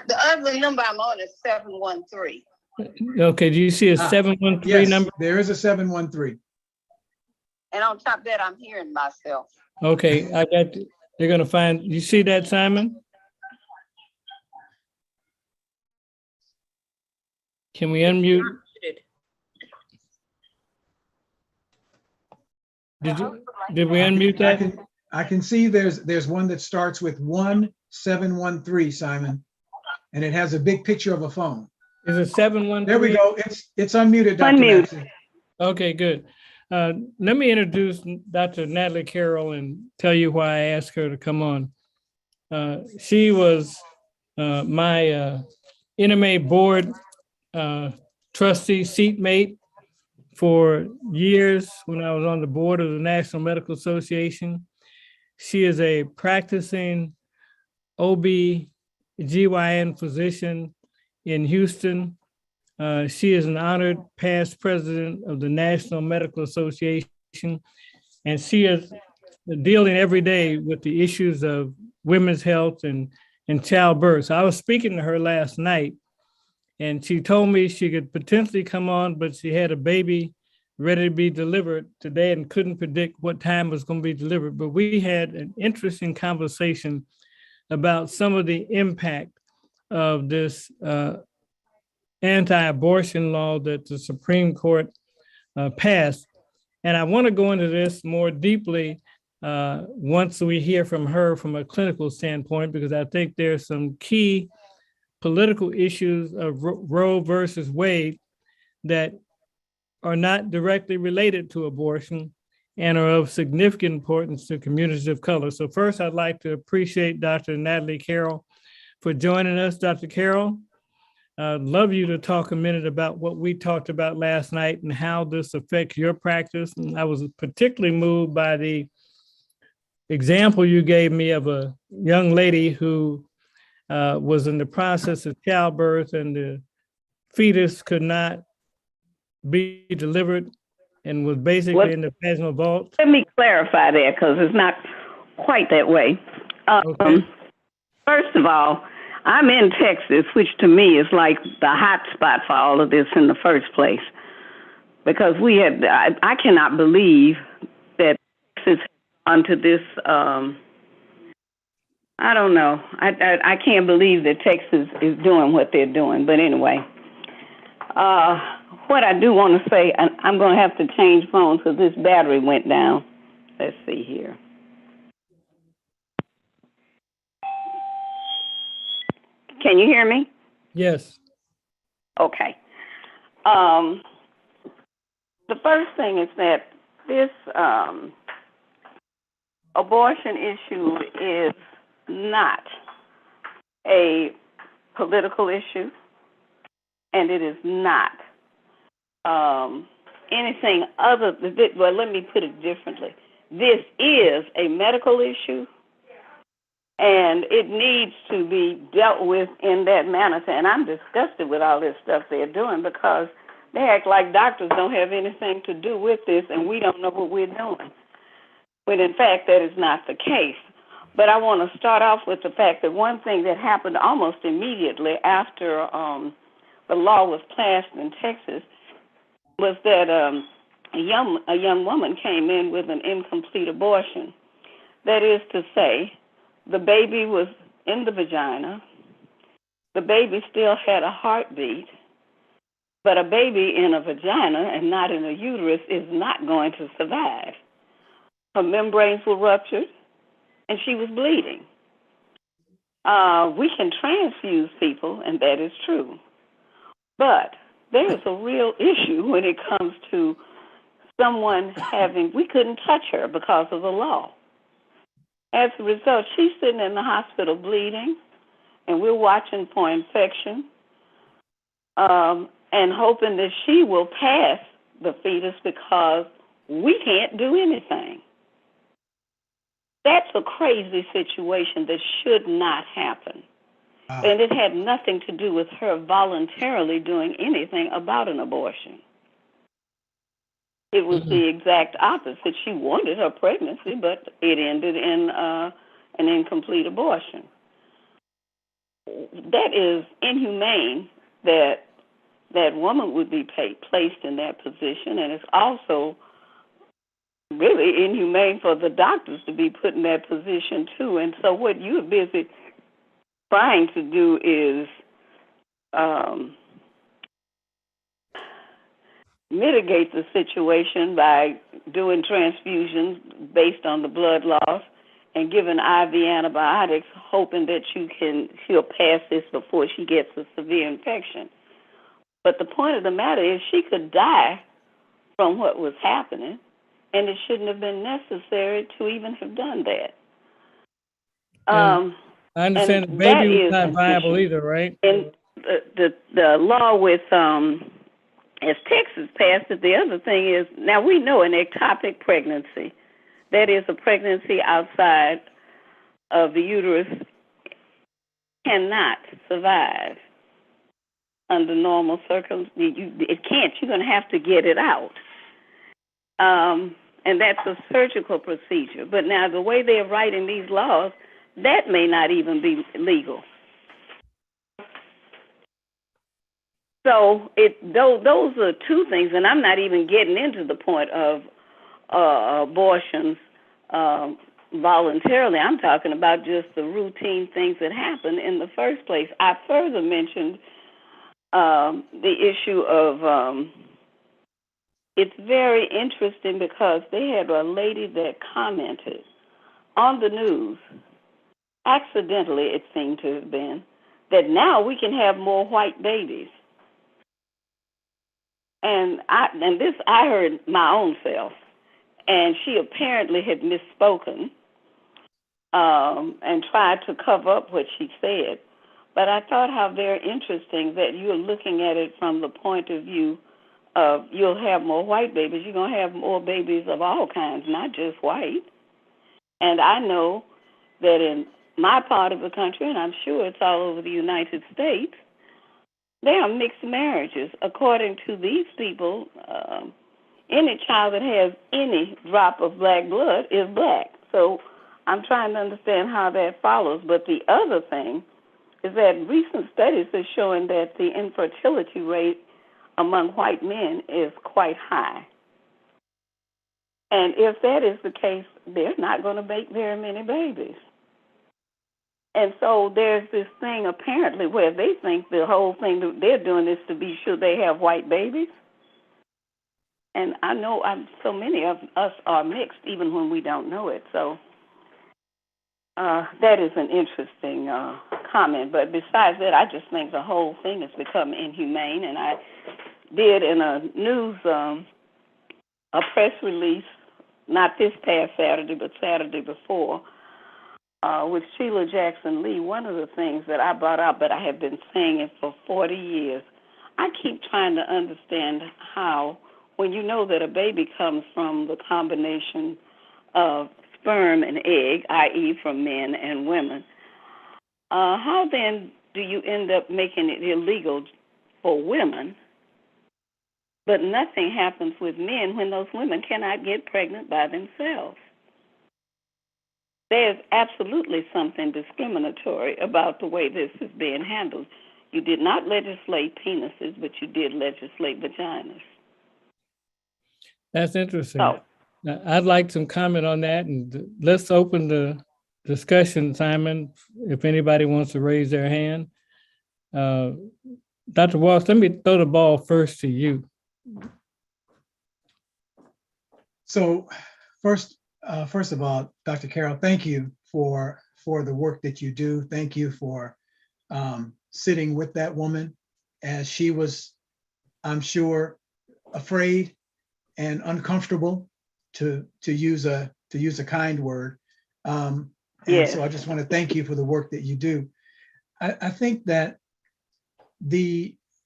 The other number I'm on is 713. Okay, do you see a 713 Yes, number? there is a 713. And on top of that, I'm hearing myself. Okay, I got, you're going to find, you see that, Simon? Can we unmute? Did we unmute that? I can see there's one that starts with 1713, Simon, and it has a big picture of a phone. Is it 713? There we go. It's unmuted, Dr. Unmute. Maxey. Okay, good. Let me introduce Dr. Natalie Carroll and tell you why I asked her to come on. She was my NMA board trustee seatmate for years when I was on the board of the National Medical Association. She is a practicing OB/GYN physician in Houston. She is an honored past president of the National Medical Association, and she is dealing every day with the issues of women's health and childbirth. So I was speaking to her last night, and she told me she could potentially come on, but she had a baby ready to be delivered today and couldn't predict what time it was going to be delivered. But we had an interesting conversation about some of the impact of this anti-abortion law that the Supreme Court passed. And I want to go into this more deeply once we hear from her from a clinical standpoint, because I think there's some key political issues of Roe versus Wade that are not directly related to abortion and are of significant importance to communities of color. So first, I'd like to appreciate Dr. Natalie Carroll for joining us. Dr. Carroll, I'd love you to talk a minute about what we talked about last night and how this affects your practice. And I was particularly moved by the example you gave me of a young lady who was in the process of childbirth and the fetus could not be delivered and was basically in the vaginal vault. Let me clarify that because it's not quite that way. Okay. First of all, I'm in Texas, which to me is like the hot spot for all of this in the first place. Because I cannot believe that Texas onto this, I don't know. I can't believe that Texas is doing what they're doing. But anyway, what I do want to say, and I'm going to have to change phones because this battery went down. Let's see here. Can you hear me? Yes. Okay. The first thing is that this abortion issue is not a political issue, and it is not anything other than, well, let me put it differently. This is a medical issue, and it needs to be dealt with in that manner. And I'm disgusted with all this stuff they're doing because they act like doctors don't have anything to do with this, and we don't know what we're doing. When in fact, that is not the case. But I want to start off with the fact that one thing that happened almost immediately after the law was passed in Texas was that a young woman came in with an incomplete abortion. That is to say, the baby was in the vagina. The baby still had a heartbeat, but a baby in a vagina and not in a uterus is not going to survive. Her membranes were ruptured, and she was bleeding. We can transfuse people, and that is true. But there is a real issue when it comes to someone we couldn't touch her because of the law. As a result, she's sitting in the hospital bleeding, and we're watching for infection and hoping that she will pass the fetus because we can't do anything. That's a crazy situation that should not happen. Wow. And it had nothing to do with her voluntarily doing anything about an abortion. It was the exact opposite. She wanted her pregnancy, but it ended in an incomplete abortion. That is inhumane that that woman would be placed in that position, and it's also really inhumane for the doctors to be put in that position too. And so what you're busy trying to do is mitigate the situation by doing transfusions based on the blood loss and giving IV antibiotics, hoping that she'll pass this before she gets a severe infection. But the point of the matter is she could die from what was happening, and it shouldn't have been necessary to even have done that. I understand the baby was not viable either, right? And the law with as Texas passed it, the other thing is, now we know an ectopic pregnancy, that is a pregnancy outside of the uterus, cannot survive under normal circumstances. It can't. You're going to have to get it out. And that's a surgical procedure. But now the way they're writing these laws, that may not even be legal. So those are two things, and I'm not even getting into the point of abortions voluntarily. I'm talking about just the routine things that happen in the first place. I further mentioned the issue of it's very interesting because they had a lady that commented on the news, accidentally it seemed to have been, that now we can have more white babies. And this I heard my own self, and she apparently had misspoken and tried to cover up what she said. But I thought how very interesting that you're looking at it from the point of view of you'll have more white babies. You're going to have more babies of all kinds, not just white. And I know that in my part of the country, and I'm sure it's all over the United States, there are mixed marriages. According to these people, any child that has any drop of black blood is black. So I'm trying to understand how that follows. But the other thing is that recent studies are showing that the infertility rate among white men is quite high. And if that is the case, they're not going to make very many babies. And so there's this thing apparently where they think the whole thing that they're doing is to be sure they have white babies. And I know so many of us are mixed even when we don't know it. So that is an interesting comment. But besides that, I just think the whole thing has become inhumane. And I did in a news, a press release, not this past Saturday, but Saturday before, with Sheila Jackson Lee. One of the things that I brought up, but I have been saying it for 40 years, I keep trying to understand how, when you know that a baby comes from the combination of sperm and egg, i.e. from men and women, how then do you end up making it illegal for women, but nothing happens with men when those women cannot get pregnant by themselves? There's absolutely something discriminatory about the way this is being handled. You did not legislate penises, but you did legislate vaginas. That's interesting. So, I'd like some comment on that, and let's open the discussion, Simon, if anybody wants to raise their hand. Dr. Walsh, let me throw the ball first to you. So first of all, Dr. Carroll, thank you for for the work that you do. Thank you for sitting with that woman as she was, I'm sure, afraid and uncomfortable, to use a kind word. And Yes. so I just want to thank you for the work that you do. I think that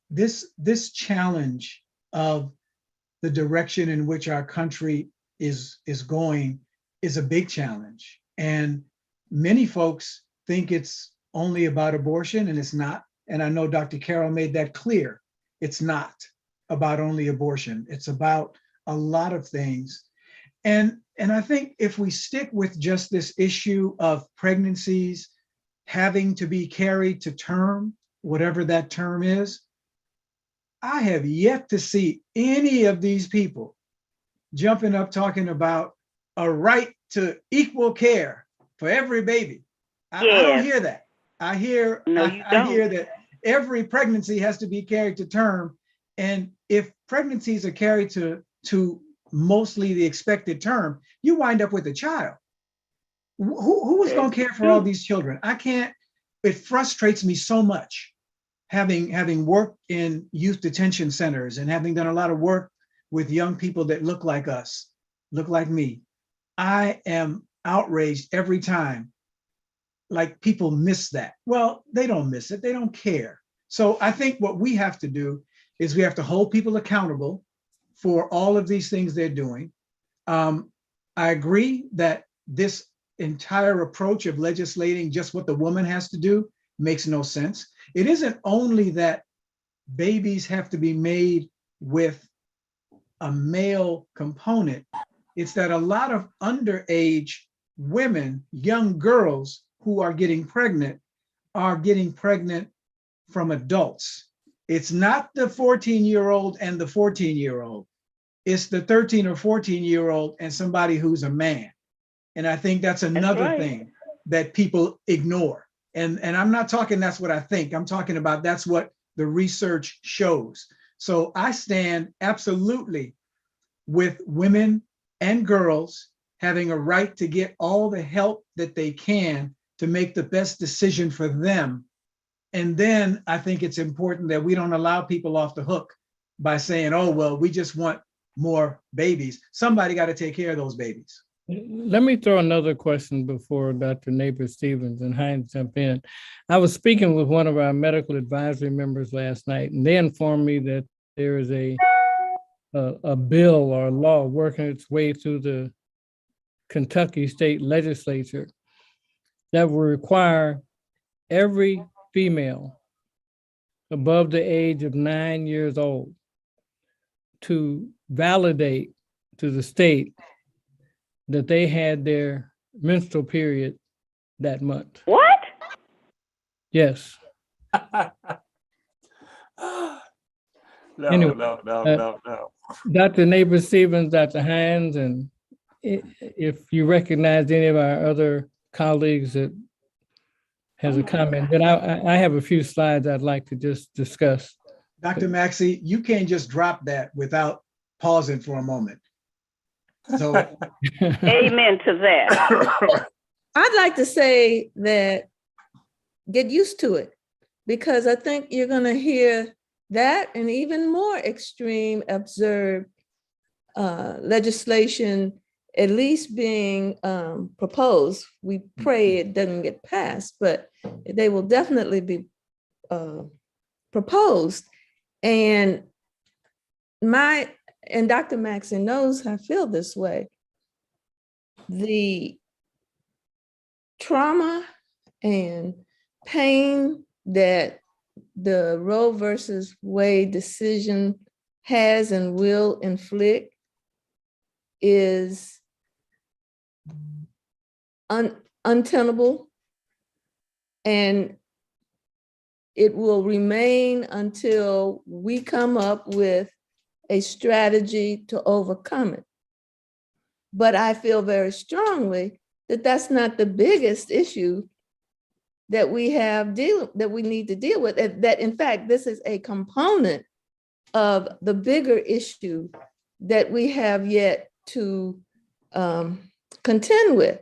this challenge of the direction in which our country is going is a big challenge. And many folks think it's only about abortion, and it's not. And I know Dr. Carroll made that clear. It's not about only abortion. It's about a lot of things. And I think if we stick with just this issue of pregnancies having to be carried to term, whatever that term is, I have yet to see any of these people jumping up talking about a right to equal care for every baby. I don't hear that. I hear that every pregnancy has to be carried to term. And if pregnancies are carried to mostly the expected term, you wind up with a child. Who is going to care for all these children? I can't. It frustrates me so much, having worked in youth detention centers and having done a lot of work with young people that look like us, look like me. I am outraged every time. Like, people miss that. Well, they don't miss it. They don't care. So I think what we have to do is we have to hold people accountable for all of these things they're doing. I agree that this entire approach of legislating just what the woman has to do makes no sense. It isn't only that babies have to be made with a male component, it's that a lot of underage women, young girls who are getting pregnant from adults. It's not the 14-year-old and the 14-year-old. It's the 13 or 14-year-old and somebody who's a man. And I think that's another thing that people ignore. And I'm not talking that's what I think. I'm talking about that's what the research shows. So I stand absolutely with women and girls having a right to get all the help that they can to make the best decision for them. And then I think it's important that we don't allow people off the hook by saying, oh, well, we just want more babies. Somebody got to take care of those babies. Let me throw another question before Dr. Neighbor-Stephens and Hines jump in. I was speaking with one of our medical advisory members last night, and they informed me that there is a bill or law working its way through the Kentucky state legislature that will require every female above the age of 9 years old to validate to the state that they had their menstrual period that month. What? Yes. No. Dr. Neighbor-Stephens, Dr. Hines, and if you recognize any of our other colleagues that has a comment, but I have a few slides I'd like to just discuss. Dr. Maxey, you can't just drop that without pausing for a moment. So Amen to that. I'd like to say that get used to it, because I think you're going to hear that and even more extreme absurd legislation at least being proposed. We pray it doesn't get passed, but they will definitely be proposed. And Dr. Maxey knows I feel this way. The trauma and pain that the Roe versus Wade decision has and will inflict is untenable, and it will remain until we come up with a strategy to overcome it. But I feel very strongly that that's not the biggest issue that we need to deal with. That in fact, this is a component of the bigger issue that we have yet to contend with.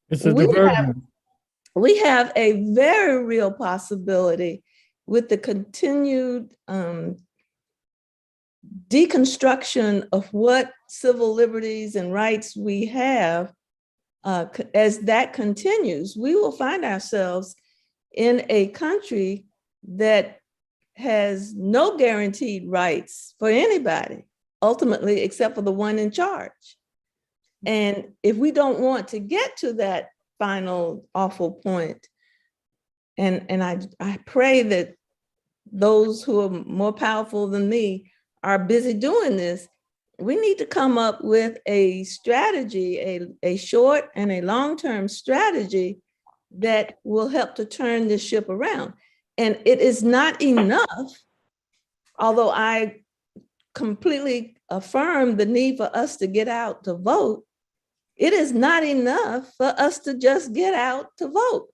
It's a diversion. we have a very real possibility with the continued deconstruction of what civil liberties and rights we have. As that continues, we will find ourselves in a country that has no guaranteed rights for anybody, ultimately, except for the one in charge. And if we don't want to get to that final awful point, and I pray that those who are more powerful than me are busy doing this, we need to come up with a strategy, a short and a long-term strategy that will help to turn this ship around. And it is not enough, although I completely affirm the need for us to get out to vote, it is not enough for us to just get out to vote.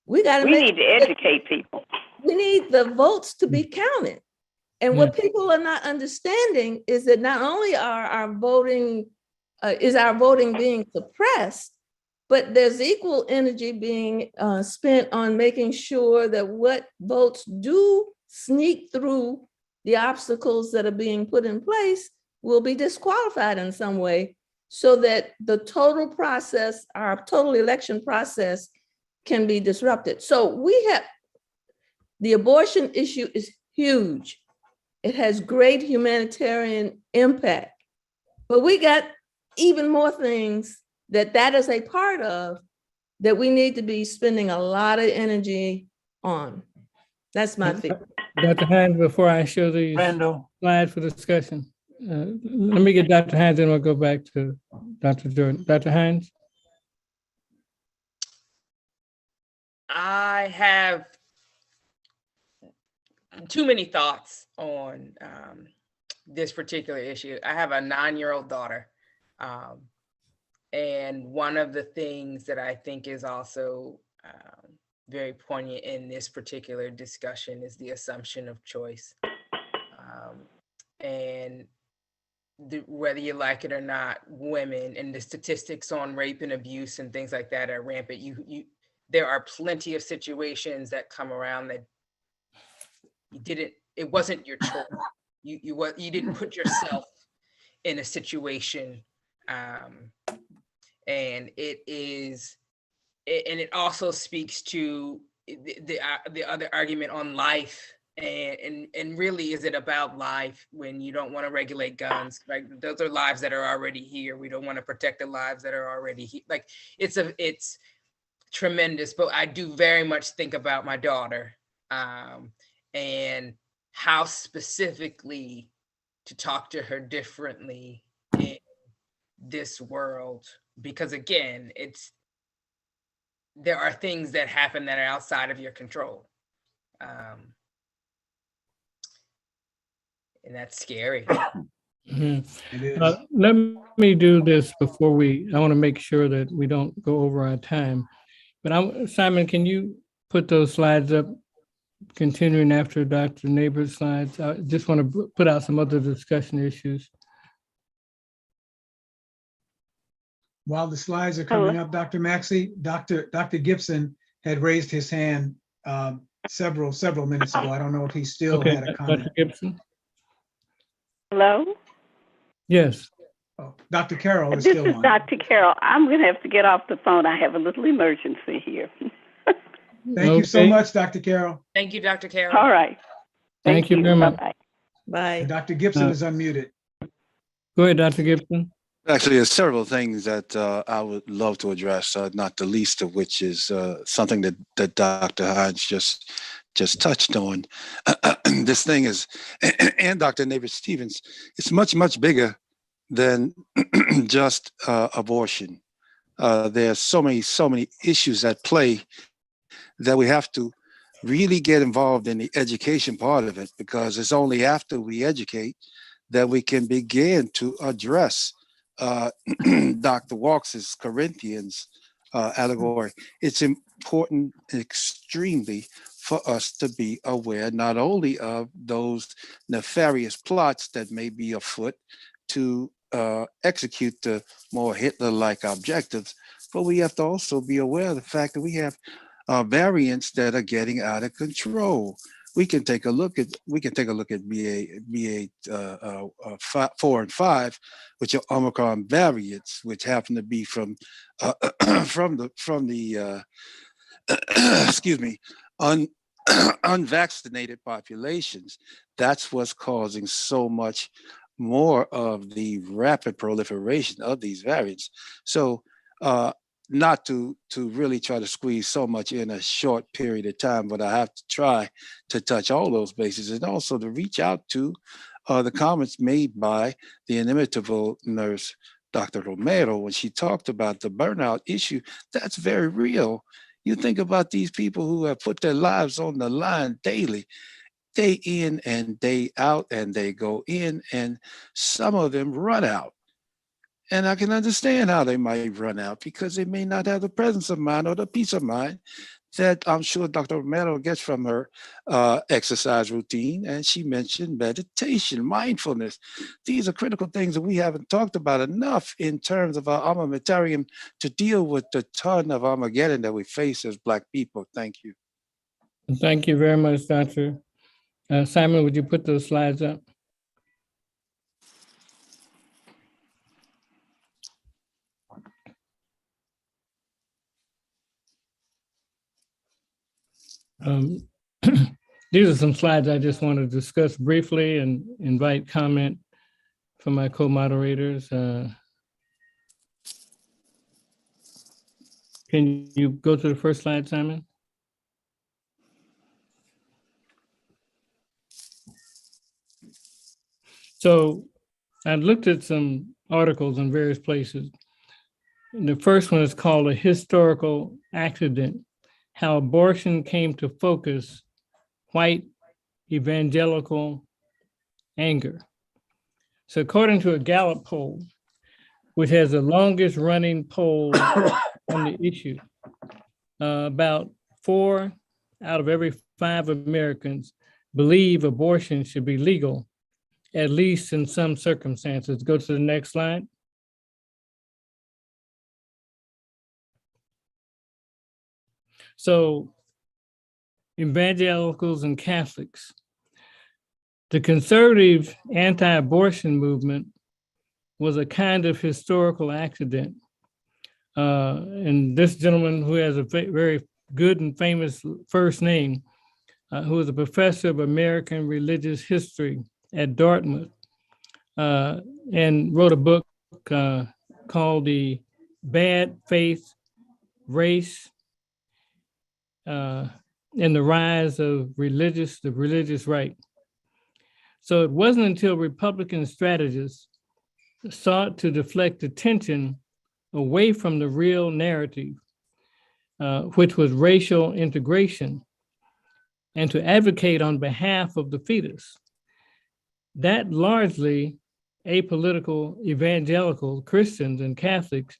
We need to educate people. We need the votes to be counted. And what people are not understanding is that not only are our voting being suppressed, but there's equal energy being spent on making sure that what votes do sneak through the obstacles that are being put in place will be disqualified in some way, so that the total process, our total election process, can be disrupted. So the abortion issue is huge. It has great humanitarian impact, but we got even more things that is a part of that we need to be spending a lot of energy on. That's my feeling. Dr. Hines, before I show these Randall, slides for discussion, let me get Dr. Hines and we'll go back to Dr. Jordan. Dr. Hines? I have too many thoughts on this particular issue. I have a 9-year-old daughter. And one of the things that I think is also very poignant in this particular discussion is the assumption of choice. And whether you like it or not, women and the statistics on rape and abuse and things like that are rampant. There are plenty of situations that come around that it wasn't your choice. You didn't put yourself in a situation, and it also speaks to the other argument on life, and really, is it about life when you don't want to regulate guns? Right, those are lives that are already here. We don't want to protect the lives that are already here. Like it's tremendous, but I do very much think about my daughter, and how specifically to talk to her differently in this world, because again, there are things that happen that are outside of your control, and that's scary. It is. Let me do this before I want to make sure that we don't go over our time. But Simon, can you put those slides up, continuing after Dr. Neighbor's slides? I just want to put out some other discussion issues. While the slides are coming up, Dr. Maxey, Dr. Gibson had raised his hand several minutes ago. I don't know if he still had a comment. Dr. Gibson? Hello? Yes. Oh, Dr. Carroll is This still is on. Dr. Carroll. I'm going to have to get off the phone. I have a little emergency here. Thank you so Okay. much, Dr. Carroll. Thank you, Dr. Carroll. All right. Thank you very much. Bye-bye. Bye. And Dr. Gibson is unmuted. Go ahead, Dr. Gibson. Actually, there's several things that I would love to address, not the least of which is something that Dr. Hines just touched on. This thing is, and Dr. Neighbor-Stevens, it's much, much bigger than just abortion. There's so many issues at play that we have to really get involved in the education part of it, because it's only after we educate that we can begin to address Dr. Walks's Corinthians allegory. It's important extremely for us to be aware not only of those nefarious plots that may be afoot to execute the more Hitler-like objectives, but we have to also be aware of the fact that we have variants that are getting out of control. We can take a look at BA 4 and 5, which are Omicron variants, which happen to be from the excuse me, unvaccinated populations. That's what's causing so much more of the rapid proliferation of these variants. So not to really try to squeeze so much in a short period of time, but I have to try to touch all those bases, and also to reach out to the comments made by the inimitable nurse, Dr. Romero, when she talked about the burnout issue. That's very real. You think about these people who have put their lives on the line daily, day in and day out, and they go in, and some of them run out. And I can understand how they might run out, because they may not have the presence of mind or the peace of mind that I'm sure Dr. Romero gets from her exercise routine. And she mentioned meditation, mindfulness. These are critical things that we haven't talked about enough in terms of our armamentarium to deal with the ton of Armageddon that we face as Black people. Thank you. Thank you very much, Dr. Simon, would you put those slides up? These are some slides I just want to discuss briefly and invite comment from my co-moderators. Can you go to the first slide, Simon? So I looked at some articles in various places. The first one is called A Historical Accident: How Abortion Came to Focus White Evangelical Anger. So according to a Gallup poll, which has the longest running poll on the issue, about 4 out of every 5 Americans believe abortion should be legal, at least in some circumstances. Go to the next slide. So evangelicals and Catholics, the conservative anti-abortion movement was a kind of historical accident. And this gentleman, who has a very good and famous first name, who is a professor of American religious history at Dartmouth, and wrote a book called The Bad Faith Race and the Rise of the Religious Right. So it wasn't until Republican strategists sought to deflect attention away from the real narrative, which was racial integration, and to advocate on behalf of the fetus, that largely apolitical evangelical Christians and Catholics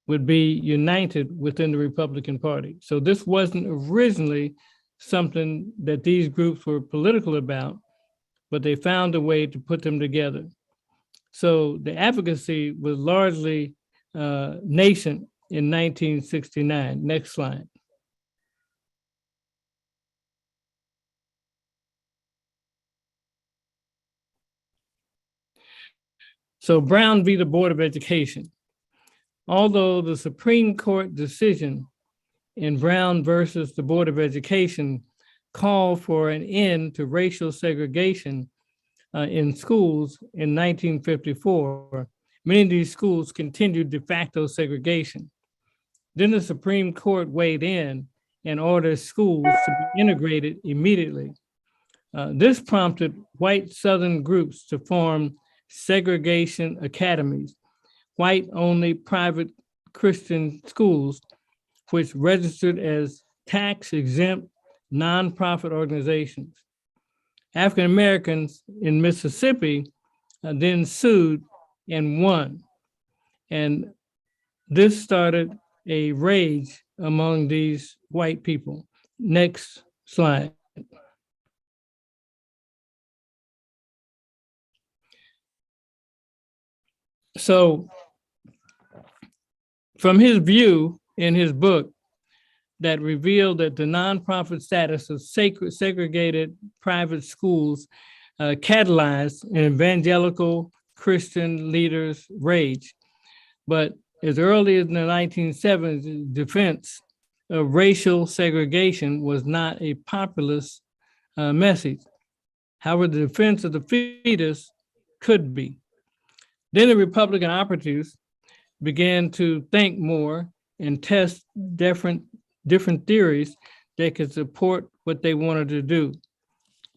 would be united within the Republican Party. So this wasn't originally something that these groups were political about, but they found a way to put them together. So the advocacy was largely nascent in 1969. Next slide. So Brown v. the Board of Education. Although the Supreme Court decision in Brown versus the Board of Education called for an end to racial segregation in schools in 1954, many of these schools continued de facto segregation. Then the Supreme Court weighed in and ordered schools to be integrated immediately. This prompted white Southern groups to form segregation academies, white-only private Christian schools, which registered as tax-exempt nonprofit organizations. African Americans in Mississippi then sued and won. And this started a rage among these white people. Next slide. So from his view in his book, that revealed that the nonprofit status of segregated private schools catalyzed an evangelical Christian leaders' rage. But as early as the 1970s, defense of racial segregation was not a populist message. However, the defense of the fetus could be. Then the Republican operatives began to think more and test different theories that could support what they wanted to do.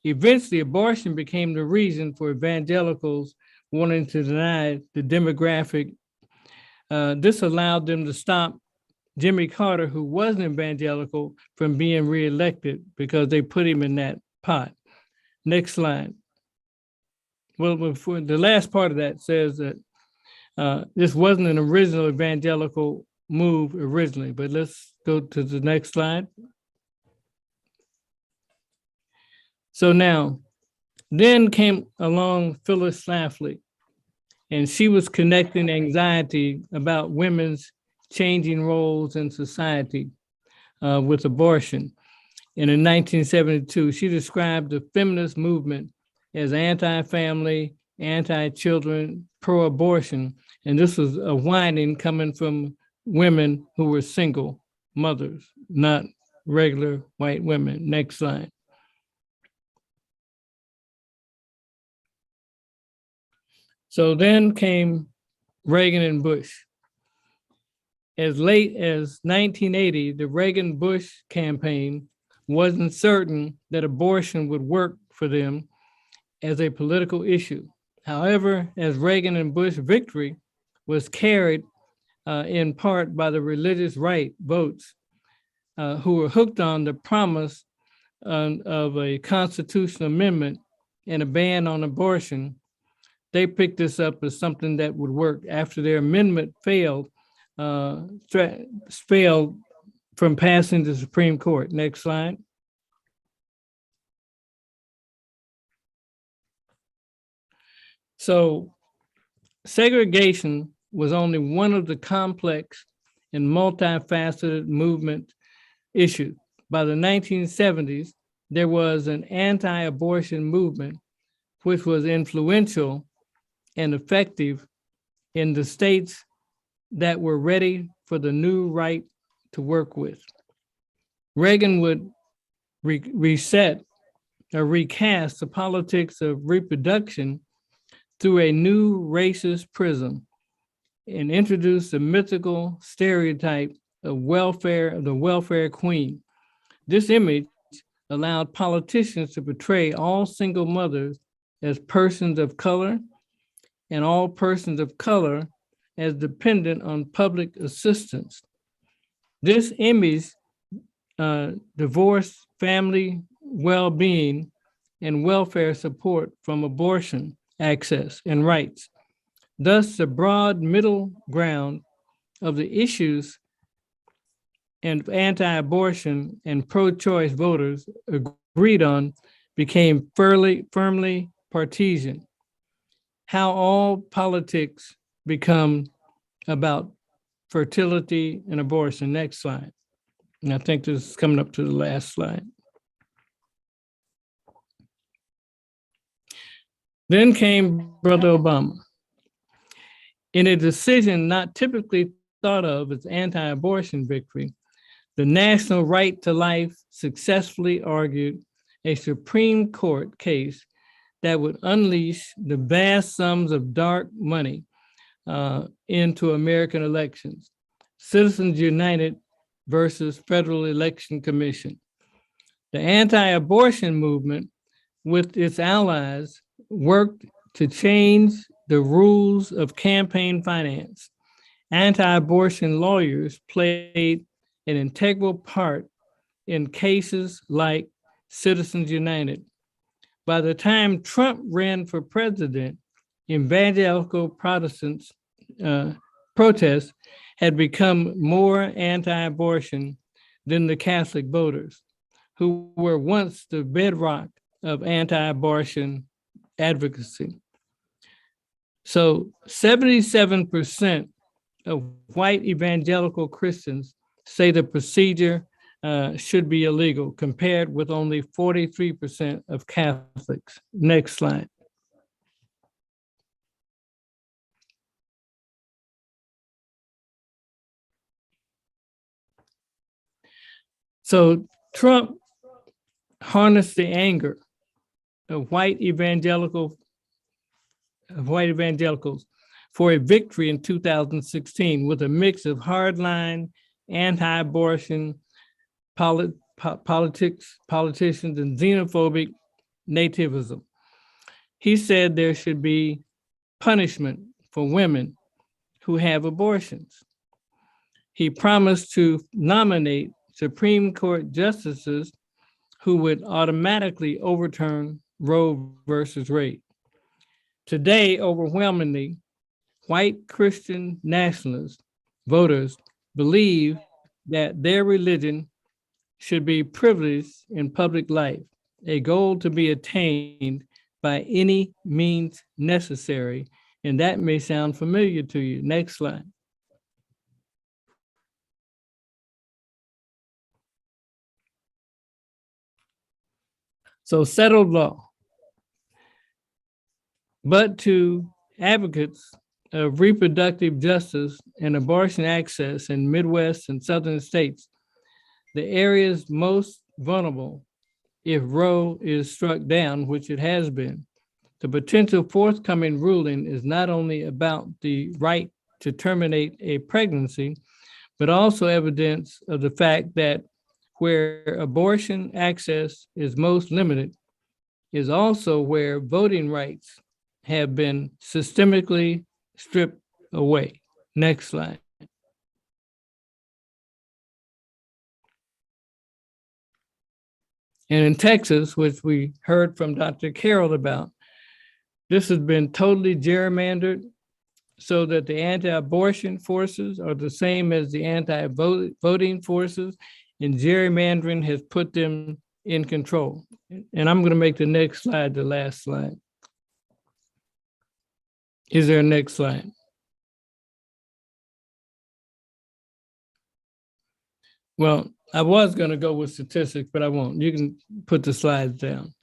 Eventually, abortion became the reason for evangelicals wanting to deny the demographic. This allowed them to stop Jimmy Carter, who was an evangelical, from being reelected because they put him in that pot. Next slide. Well, before, the last part of that says that this wasn't an original evangelical move originally, but let's go to the next slide. So now, then came along Phyllis Schlafly, and she was connecting anxiety about women's changing roles in society with abortion. And in 1972, she described the feminist movement as anti-family, anti-children, pro-abortion. And this was a whining coming from women who were single mothers, not regular white women. Next slide. So then came Reagan and Bush. As late as 1980, the Reagan-Bush campaign wasn't certain that abortion would work for them as a political issue. However, as Reagan and Bush victory was carried in part by the religious right votes who were hooked on the promise of a constitutional amendment and a ban on abortion, they picked this up as something that would work. After their amendment failed from passing the Supreme Court. Next slide. So segregation was only one of the complex and multifaceted movement issues. By the 1970s, there was an anti-abortion movement which was influential and effective in the states that were ready for the new right to work with. Reagan would reset or recast the politics of reproduction through a new racist prism and introduce the mythical stereotype of the welfare queen. This image allowed politicians to portray all single mothers as persons of color and all persons of color as dependent on public assistance. This image divorced family well-being and welfare support from abortion access and rights. Thus, the broad middle ground of the issues and anti-abortion and pro-choice voters agreed on became firmly partisan. How all politics become about fertility and abortion. Next slide. And I think this is coming up to the last slide. Then came Brother Obama. In a decision not typically thought of as anti-abortion victory, the National Right to Life successfully argued a Supreme Court case that would unleash the vast sums of dark money into American elections. Citizens United versus Federal Election Commission. The anti-abortion movement with its allies worked to change the rules of campaign finance. Anti-abortion lawyers played an integral part in cases like Citizens United. By the time Trump ran for president, evangelical Protestants protests had become more anti-abortion than the Catholic voters, who were once the bedrock of anti-abortion advocacy. So 77% of white evangelical Christians say the procedure should be illegal, compared with only 43% of Catholics. Next slide. So Trump harnessed the anger of white evangelicals for a victory in 2016 with a mix of hardline, anti-abortion politicians, and xenophobic nativism. He said there should be punishment for women who have abortions. He promised to nominate Supreme Court justices who would automatically overturn Roe versus Wade. Today, overwhelmingly, white Christian nationalist voters believe that their religion should be privileged in public life, a goal to be attained by any means necessary. And that may sound familiar to you. Next slide. So settled law. But to advocates of reproductive justice and abortion access in Midwest and Southern states, the areas most vulnerable if Roe is struck down, which it has been, the potential forthcoming ruling is not only about the right to terminate a pregnancy, but also evidence of the fact that where abortion access is most limited is also where voting rights have been systemically stripped away. Next slide. And in Texas, which we heard from Dr. Carroll about, this has been totally gerrymandered so that the anti-abortion forces are the same as the anti-voting forces, and gerrymandering has put them in control. And I'm going to make the next slide the last slide. Is there a next slide? Well, I was going to go with statistics, but I won't. You can put the slides down.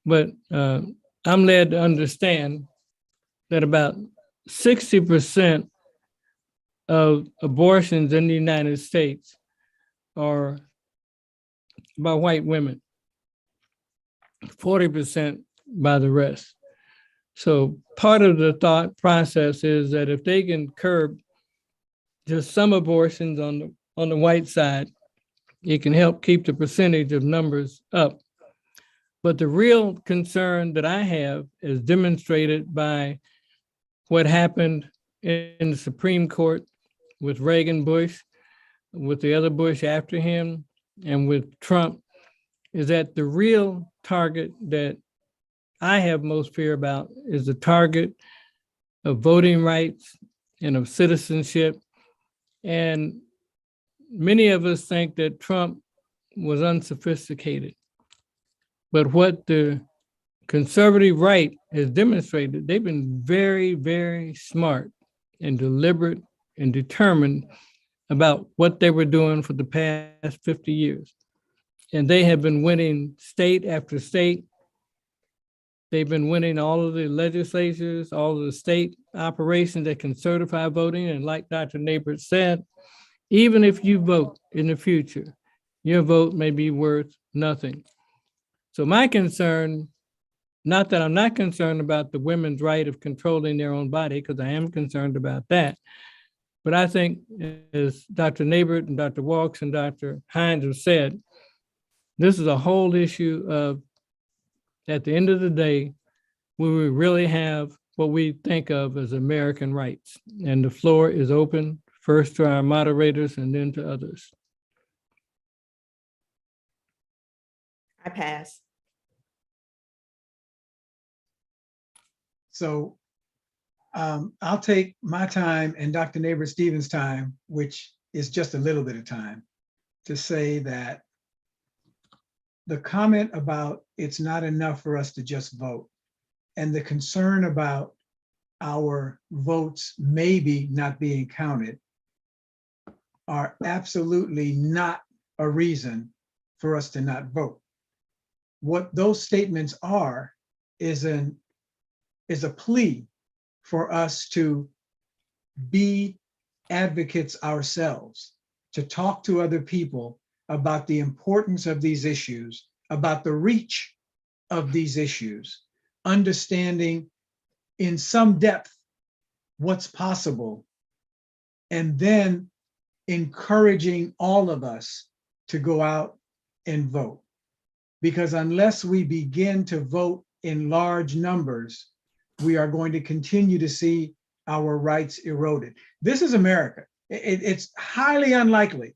But I'm led to understand that about 60% of abortions in the United States are by white women, 40% by the rest. So part of the thought process is that if they can curb just some abortions on the white side, it can help keep the percentage of numbers up. But the real concern that I have is demonstrated by what happened in the Supreme Court with Reagan Bush, with the other Bush after him, and with Trump, is that the real target that I have most fear about is the target of voting rights and of citizenship. And many of us think that Trump was unsophisticated. But what the conservative right has demonstrated, they've been very, very smart and deliberate and determined about what they were doing for the past 50 years. And they have been winning state after state. They've been winning all of the legislatures, all of the state operations that can certify voting. And like Dr. Nabert said, even if you vote in the future, your vote may be worth nothing. So my concern, not that I'm not concerned about the women's right of controlling their own body, because I am concerned about that. But I think, as Dr. Nabert and Dr. Walks and Dr. Hines have said, this is a whole issue of, at the end of the day, we will really have what we think of as American rights. And the floor is open, first to our moderators and then to others. I pass. So I'll take my time and Dr. Nabert Stevens' time, which is just a little bit of time, to say that the comment about it's not enough for us to just vote, and the concern about our votes maybe not being counted, are absolutely not a reason for us to not vote. What those statements are is a plea for us to be advocates ourselves, to talk to other people about the importance of these issues, about the reach of these issues, understanding in some depth what's possible, and then encouraging all of us to go out and vote. Because unless we begin to vote in large numbers, we are going to continue to see our rights eroded. This is America. It's highly unlikely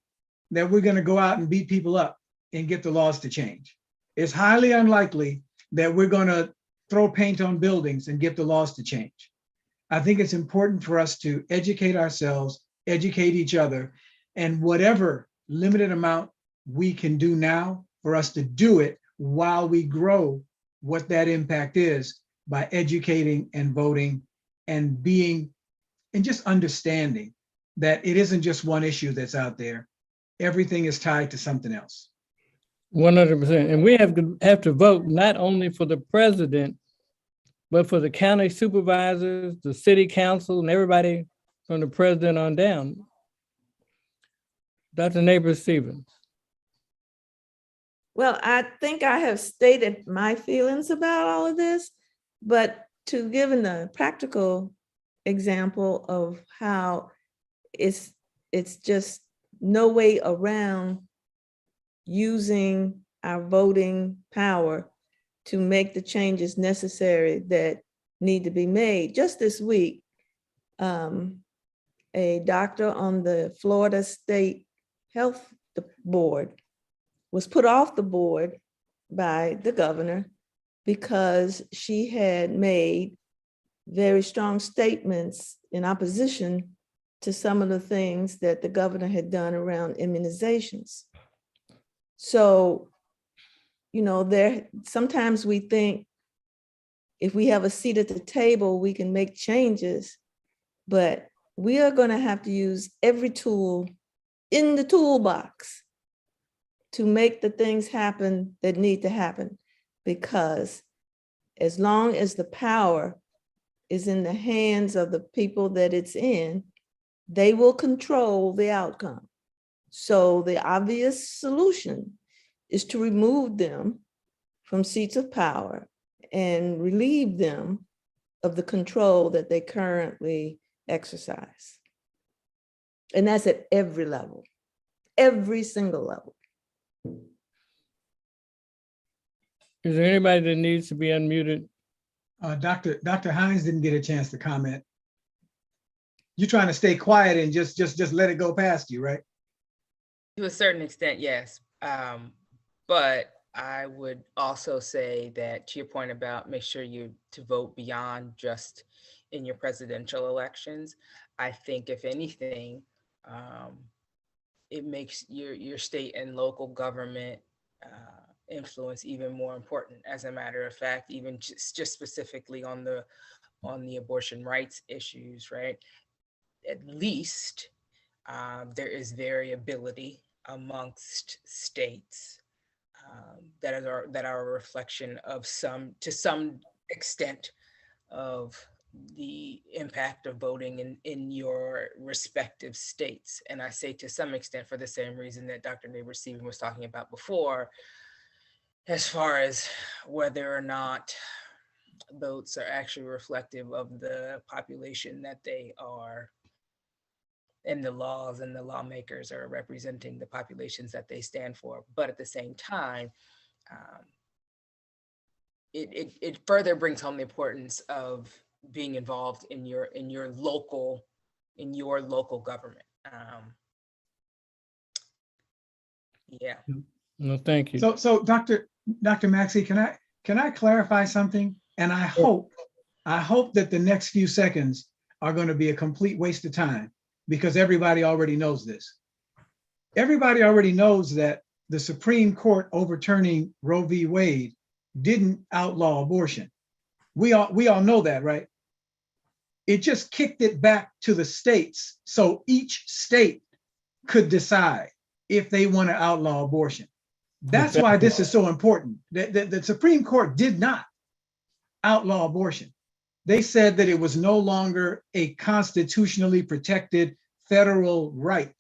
that we're going to go out and beat people up and get the laws to change. It's highly unlikely that we're going to throw paint on buildings and get the laws to change. I think it's important for us to educate ourselves, educate each other, and whatever limited amount we can do now, for us to do it while we grow what that impact is by educating and voting and being and just understanding that it isn't just one issue that's out there. Everything is tied to something else. 100%. And we have to vote not only for the president, but for the county supervisors, the city council, and everybody from the president on down. Dr. Nabors-Stevens. Well, I think I have stated my feelings about all of this, but to give a practical example of how it's just no way around using our voting power to make the changes necessary that need to be made. Just this week, a doctor on the Florida State Health Board was put off the board by the governor because she had made very strong statements in opposition to some of the things that the governor had done around immunizations. So, you know, sometimes we think if we have a seat at the table, we can make changes, but we are going to have to use every tool in the toolbox to make the things happen that need to happen, because as long as the power is in the hands of the people that it's in, they will control the outcome. So the obvious solution is to remove them from seats of power and relieve them of the control that they currently exercise. And that's at every level, every single level. Is there anybody that needs to be unmuted? Dr. Hines didn't get a chance to comment. You're trying to stay quiet and just let it go past you, right? To a certain extent, yes. But I would also say that, to your point about make sure you to vote beyond just in your presidential elections, I think if anything, it makes your state and local government influence even more important. As a matter of fact, even just specifically on the abortion rights issues, right? At least there is variability amongst states that are a reflection of to some extent of the impact of voting in your respective states. And I say to some extent for the same reason that Dr. Nabors-Stevens was talking about before, as far as whether or not votes are actually reflective of the population that they are, and the laws and the lawmakers are representing the populations that they stand for. But at the same time, it further brings home the importance of being involved in your local government. Yeah. No, thank you. So Dr. Maxey, can I clarify something? And I hope that the next few seconds are going to be a complete waste of time, because everybody already knows this. Everybody already knows that the Supreme Court overturning Roe v. Wade didn't outlaw abortion. We all know that, right? It just kicked it back to the states, so each state could decide if they want to outlaw abortion. That's why this is so important. The Supreme Court did not outlaw abortion. They said that it was no longer a constitutionally protected federal right,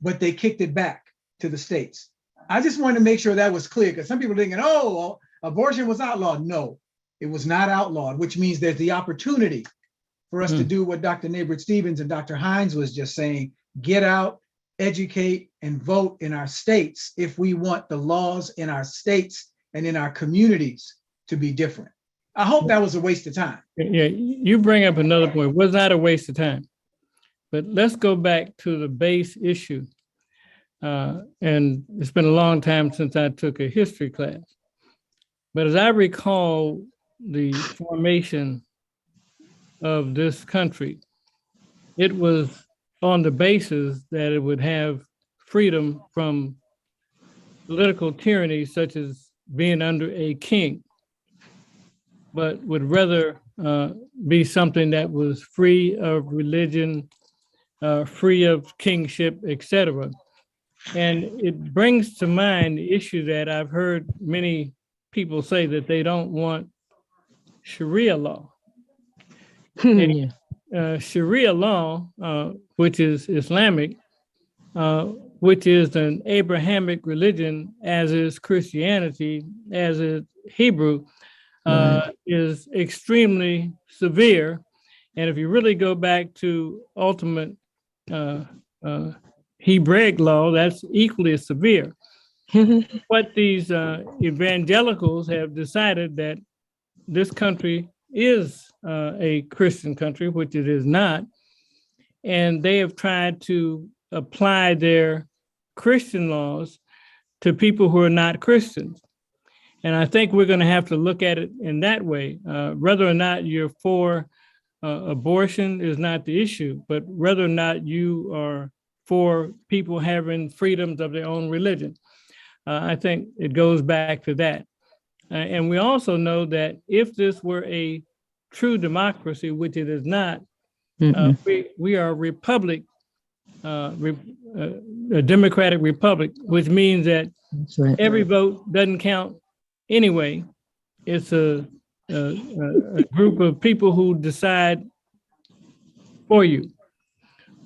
but they kicked it back to the states. I just wanted to make sure that was clear, because some people are thinking, oh, abortion was outlawed. No, it was not outlawed, which means there's the opportunity for us to do what Dr. Naybert-Stephens and Dr. Hines was just saying, get out, educate, and vote in our states if we want the laws in our states and in our communities to be different. I hope that was a waste of time. Yeah, you bring up another point. It was not a waste of time. But let's go back to the base issue. And it's been a long time since I took a history class. But as I recall the formation of this country, it was on the basis that it would have freedom from political tyranny, such as being under a king, but would rather be something that was free of religion, free of kingship, etc. And it brings to mind the issue that I've heard many people say, that they don't want Sharia law. And, Sharia law, which is Islamic, which is an Abrahamic religion, as is Christianity, as is Hebrew, is extremely severe. And if you really go back to ultimate Hebraic law, that's equally as severe. What these evangelicals have decided, that this country is a Christian country, which it is not, and they have tried to apply their Christian laws to people who are not Christians. And I think we're going to have to look at it in that way. Whether or not you're for abortion is not the issue, but whether or not you are for people having freedoms of their own religion. I think it goes back to that. And we also know that if this were a true democracy, which it is not, we are a republic, a democratic republic, which means that every vote doesn't count anyway. It's a group of people who decide for you.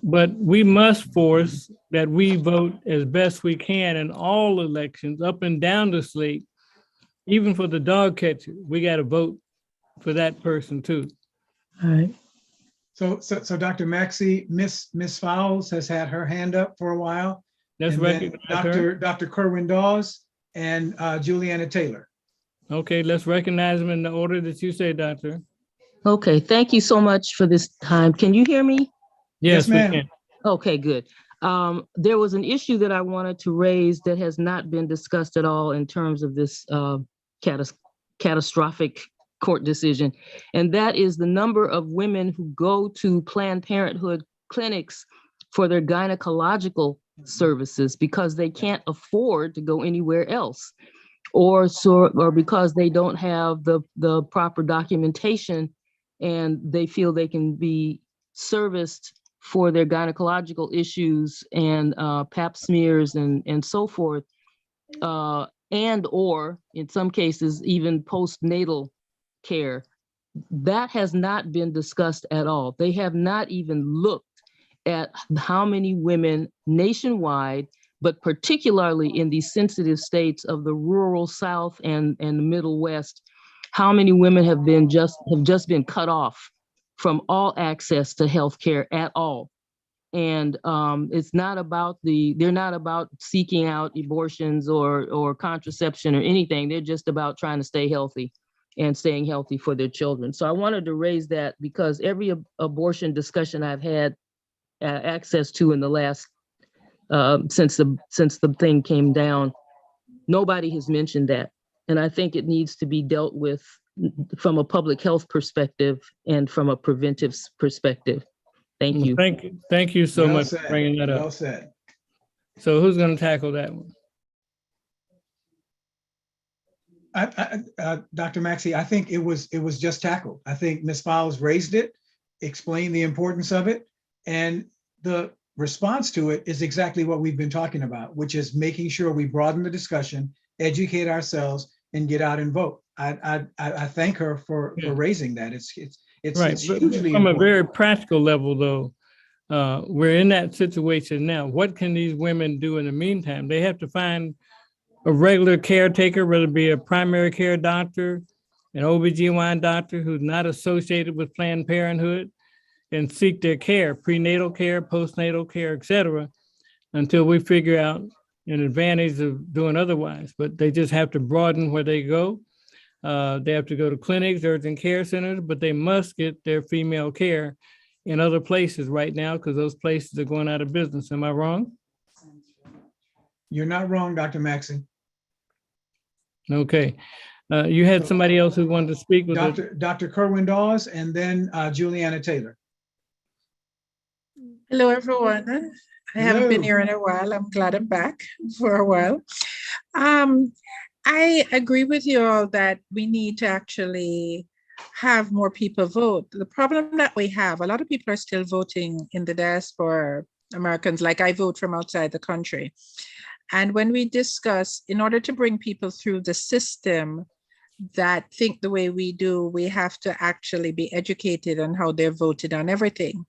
But we must force that we vote as best we can in all elections, up and down the slate. Even for the dog catcher, we got to vote for that person too. All right. So Dr. Maxey, Miss Fowles has had her hand up for a while. Let's And then recognize her. Dr. Kerwin Dawes and Juliana Taylor. Okay, let's recognize them in the order that you say, Doctor. Okay, thank you so much for this time. Can you hear me? Yes, we ma'am. can. Okay, good. There was an issue that I wanted to raise that has not been discussed at all in terms of this catastrophic court decision, and that is the number of women who go to Planned Parenthood clinics for their gynecological services because they can't afford to go anywhere else, or because they don't have the proper documentation and they feel they can be serviced for their gynecological issues and pap smears and so forth, and or in some cases even postnatal care. That has not been discussed at all. They have not even looked at how many women nationwide, but particularly in these sensitive states of the rural South and the Middle West, how many women have just been cut off from all access to healthcare at all. And it's not about they're not about seeking out abortions or contraception or anything. They're just about trying to stay healthy and staying healthy for their children. So I wanted to raise that because every abortion discussion I've had access to in the last, since the thing came down, nobody has mentioned that. And I think it needs to be dealt with from a public health perspective and from a preventive perspective. Thank you. Thank you so Well much said. for bringing that Well up. said. So who's going to tackle that one? Dr. Maxey, I think it was just tackled. I think Ms. Fowles raised it, explained the importance of it, and the response to it is exactly what we've been talking about, which is making sure we broaden the discussion, educate ourselves, and get out and vote. I thank her for Yeah. raising that. It's Right. it's But hugely from a important. very practical level, though, we're in that situation now. What can these women do in the meantime? They have to find a regular caretaker, whether it be a primary care doctor, an OBGYN doctor who's not associated with Planned Parenthood, and seek their care, prenatal care, postnatal care, et cetera, until we figure out an advantage of doing otherwise. But they just have to broaden where they go. They have to go to clinics, urgent care centers, but they must get their female care in other places right now because those places are going out of business. Am I wrong? You're not wrong, Dr. Maxey. Okay. You had somebody else who wanted to speak with us. Dr. Kerwin Dawes, and then Juliana Taylor. Hello, everyone. I haven't been Hello. here in a while. I'm glad I'm back for a while. I agree with you all that we need to actually have more people vote. The problem that we have, a lot of people are still voting in the diaspora, Americans, like I vote from outside the country. And when we discuss, in order to bring people through the system that think the way we do, we have to actually be educated on how they're voted on everything.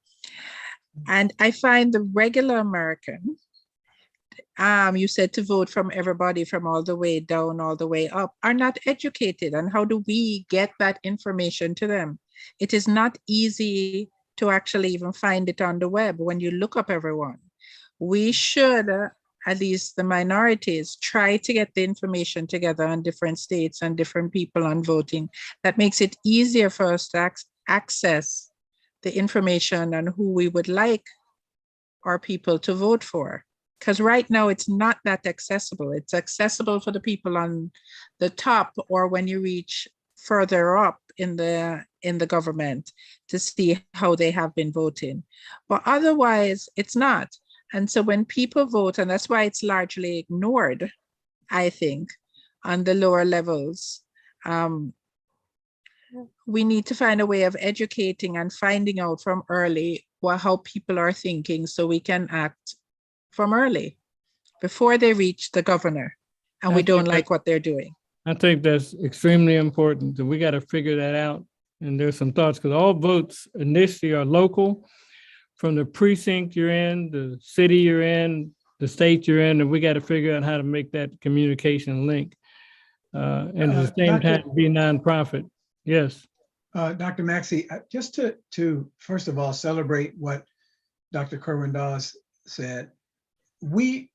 And I find the regular American, you said to vote from everybody from all the way down, all the way up, are not educated. And how do we get that information to them? It is not easy to actually even find it on the web when you look up everyone. We should, at least the minorities, try to get the information together on different states and different people on voting. That makes it easier for us to access the information on who we would like our people to vote for. Because right now it's not that accessible. It's accessible for the people on the top or when you reach further up in the government to see how they have been voting. But otherwise it's not. And so when people vote, and that's why it's largely ignored, I think, on the lower levels, we need to find a way of educating and finding out from early how people are thinking so we can act from early before they reach the governor and we don't like what they're doing. I think that's extremely important. We got to figure that out. And there's some thoughts because all votes initially are local from the precinct you're in, the city you're in, the state you're in, and we got to figure out how to make that communication link. And at the same time, be nonprofit. Yes. Dr. Maxey, just to first of all celebrate what Dr. Kerwin Dawes said, we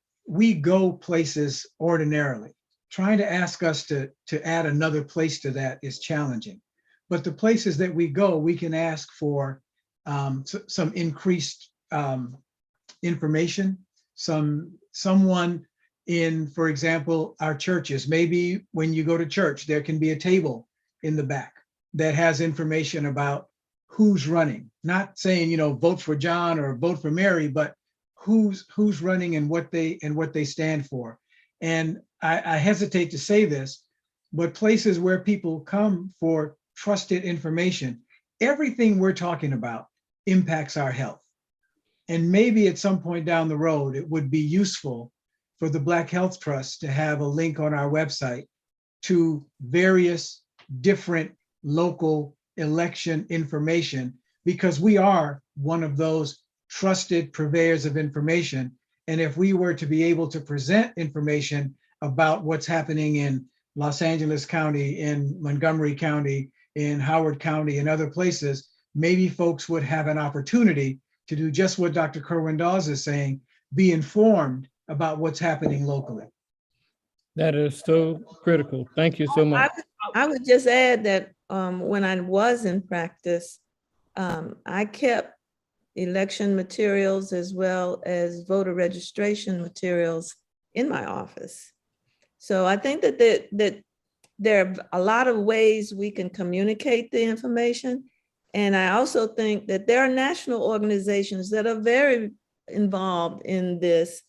go places ordinarily. Trying to ask us to add another place to that is challenging. But the places that we go, we can ask for some increased information, someone in, for example, our churches. Maybe when you go to church, there can be a table in the back that has information about who's running. Not saying, vote for John or vote for Mary, but who's running and what they stand for. And I hesitate to say this, but places where people come for trusted information, everything we're talking about impacts our health. And maybe at some point down the road, it would be useful for the Black Health Trust to have a link on our website to various different local election information, because we are one of those trusted purveyors of information. And if we were to be able to present information about what's happening in Los Angeles County, in Montgomery County, in Howard County, and other places, maybe folks would have an opportunity to do just what Dr. Kerwin Dawes is saying, be informed about what's happening locally. That is so critical. Thank you so much. I would just add that when I was in practice, I kept election materials as well as voter registration materials in my office. So I think that there are a lot of ways we can communicate the information. And I also think that there are national organizations that are very involved in this.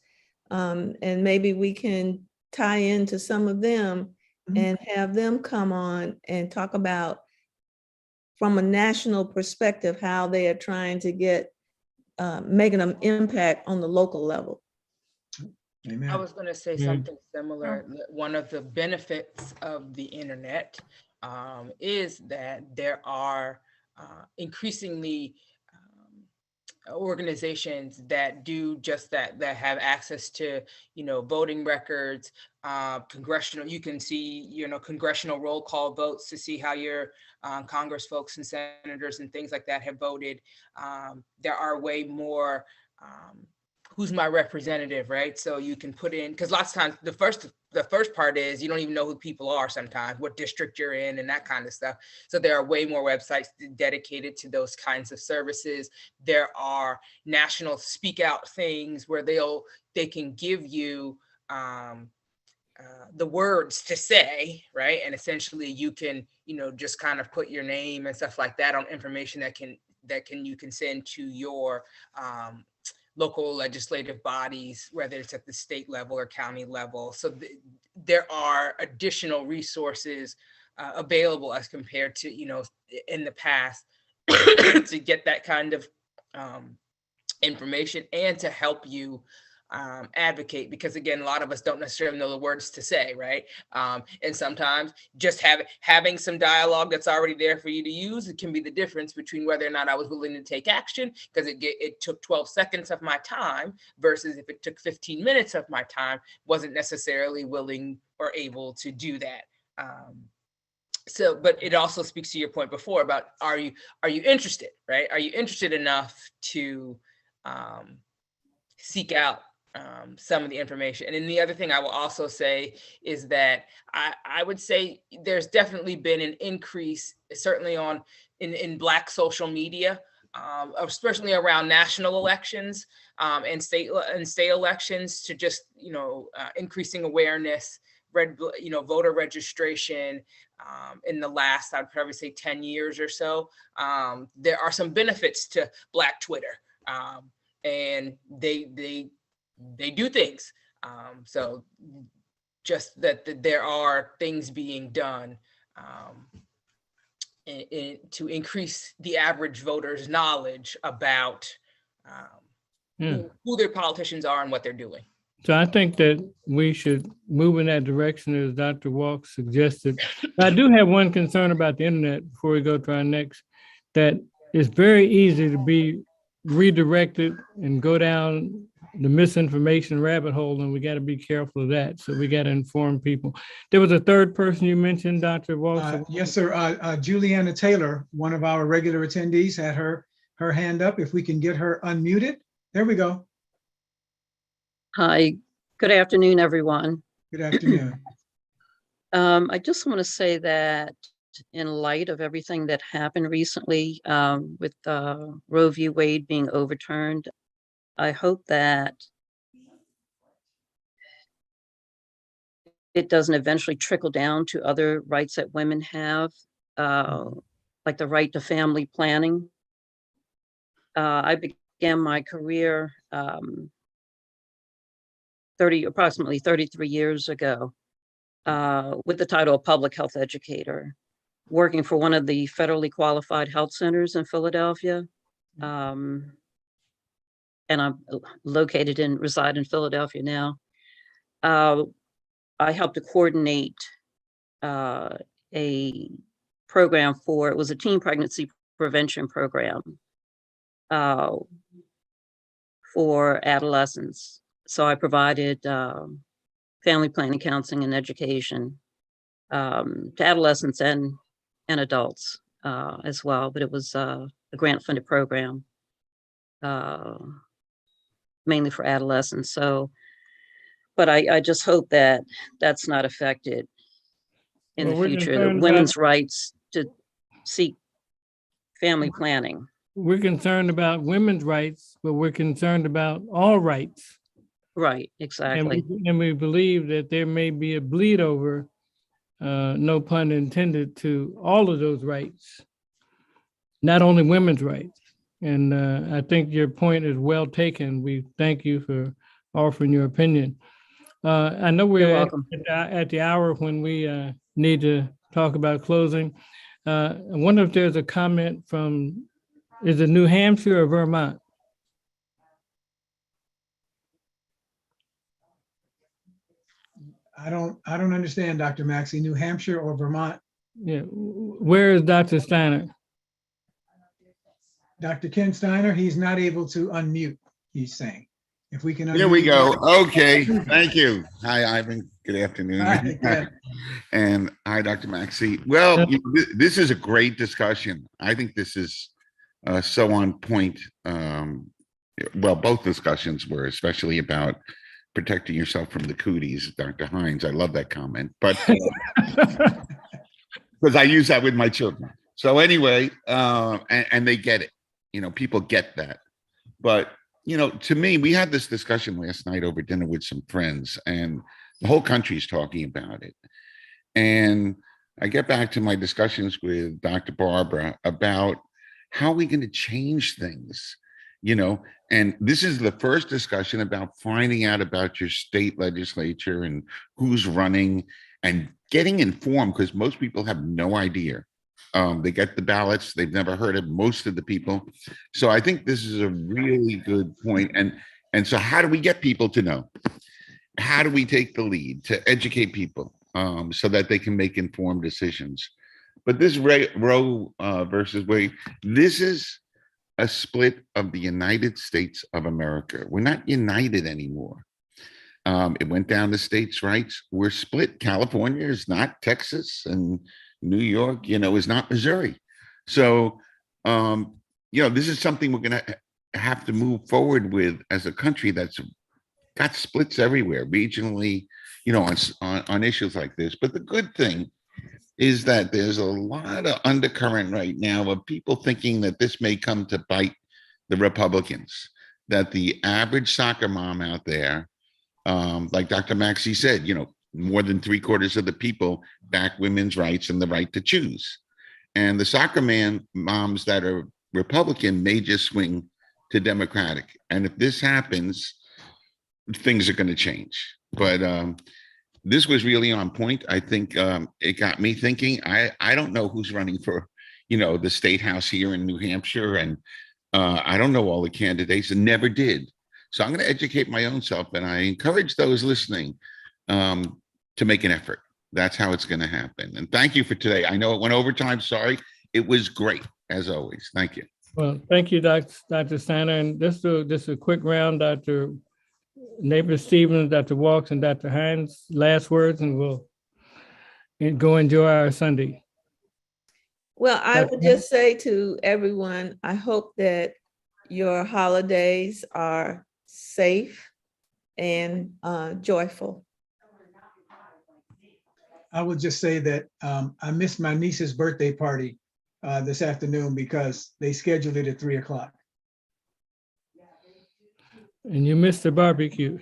And maybe we can tie into some of them and have them come on and talk about from a national perspective how they are trying to get making an impact on the local level. I Amen. was going to say Yeah. something similar. One of the benefits of the internet is that there are increasingly organizations that do just that, that have access to, voting records, congressional, you can see, congressional roll call votes to see how your Congress folks and senators and things like that have voted. There are way more, who's my representative, right? So you can put in, because lots of times the first part is you don't even know who people are sometimes, what district you're in and that kind of stuff. So there are way more websites dedicated to those kinds of services. There are national speak out things where they can give you the words to say, right? And essentially you can, just kind of put your name and stuff like that on information that you can send to your local legislative bodies, whether it's at the state level or county level. So there are additional resources available as compared to, in the past to get that kind of information and to help you advocate, because again, a lot of us don't necessarily know the words to say, right? And sometimes just having some dialogue that's already there for you to use, it can be the difference between whether or not I was willing to take action, because it took 12 seconds of my time versus if it took 15 minutes of my time, wasn't necessarily willing or able to do that. But it also speaks to your point before about, are you interested, right? Are you interested enough to seek out some of the information? And then the other thing I will also say is that I would say there's definitely been an increase, certainly in Black social media, especially around national elections and state elections, to just increasing awareness, voter registration. In the last, I'd probably say 10 years or so, there are some benefits to Black Twitter, and they do things. So just that there are things being done to increase the average voter's knowledge about who their politicians are and what they're doing. So I think that we should move in that direction as Dr. Walk suggested. I do have one concern about the internet before we go to our next, that it's very easy to be redirected and go down the misinformation rabbit hole, and we got to be careful of that. So we got to inform people. There was a third person you mentioned, Dr. Walk. Yes, sir. Juliana Taylor, one of our regular attendees, had her hand up. If we can get her unmuted. There we go. Hi, good afternoon, everyone. Good afternoon. I just want to say that in light of everything that happened recently with Roe v. Wade being overturned, I hope that it doesn't eventually trickle down to other rights that women have, like the right to family planning. I began my career approximately 33 years ago with the title of public health educator, working for one of the federally qualified health centers in Philadelphia. And I'm reside in Philadelphia now. I helped to coordinate a program it was a teen pregnancy prevention program for adolescents. So I provided family planning, counseling, and education to adolescents and adults as well. But it was a grant-funded program, mainly for adolescents. So, but I just hope that that's not affected in the future. Women's rights to seek family planning. We're concerned about women's rights, but we're concerned about all rights. Right, exactly. And we believe that there may be a bleed over, no pun intended, to all of those rights, not only women's rights. And I think your point is well taken. We thank you for offering your opinion. I know we're at the hour when we need to talk about closing. I wonder if there's a comment from, is it New Hampshire or Vermont? I don't understand, Dr. Maxey, New Hampshire or Vermont? Yeah, where is Dr. Steiner? Dr. Ken Steiner, he's not able to unmute, he's saying. If we can. Here we unmute go. Dr. Okay, thank you. Hi, Ivan. Good afternoon. Hi, Ken. And hi, Dr. Maxey. Well, this is a great discussion. I think this is so on point. Well, both discussions were, especially about protecting yourself from the cooties, Dr. Hines. I love that comment, but because I use that with my children. So anyway, and they get it. People get that. But to me, we had this discussion last night over dinner with some friends, and the whole country's talking about it. And I get back to my discussions with Dr. Barbara about how are we going to change things, and this is the first discussion about finding out about your state legislature and who's running and getting informed, because most people have no idea. They get the ballots, they've never heard of most of the people. So I think this is a really good point. And so how do we get people to know? How do we take the lead to educate people so that they can make informed decisions? But this Roe versus Wade, this is a split of the United States of America. We're not united anymore. It went down to states' rights. We're split. California is not Texas, and New York, is not Missouri. So, this is something we're going to have to move forward with as a country that's got splits everywhere, regionally, on issues like this. But the good thing is that there's a lot of undercurrent right now of people thinking that this may come to bite the Republicans, that the average soccer mom out there, like Dr. Maxey said, more than 3/4 of the people back women's rights and the right to choose. And the soccer moms that are Republican may just swing to Democratic. And if this happens, things are going to change. But this was really on point. I think it got me thinking. I don't know who's running for, the state house here in New Hampshire. And I don't know all the candidates and never did. So I'm going to educate my own self. And I encourage those listening to make an effort. That's how it's going to happen. And thank you for today. I know it went over time. Sorry. It was great, as always. Thank you. Well, thank you, Dr. Steiner. And just a quick round, Dr. Nabors-Stevens, Dr. Walks, and Dr. Hines, last words, and we'll go enjoy our Sunday. Well, I would just say to everyone, I hope that your holidays are safe and joyful. I would just say that I missed my niece's birthday party this afternoon because they scheduled it at 3:00. And you missed the barbecue.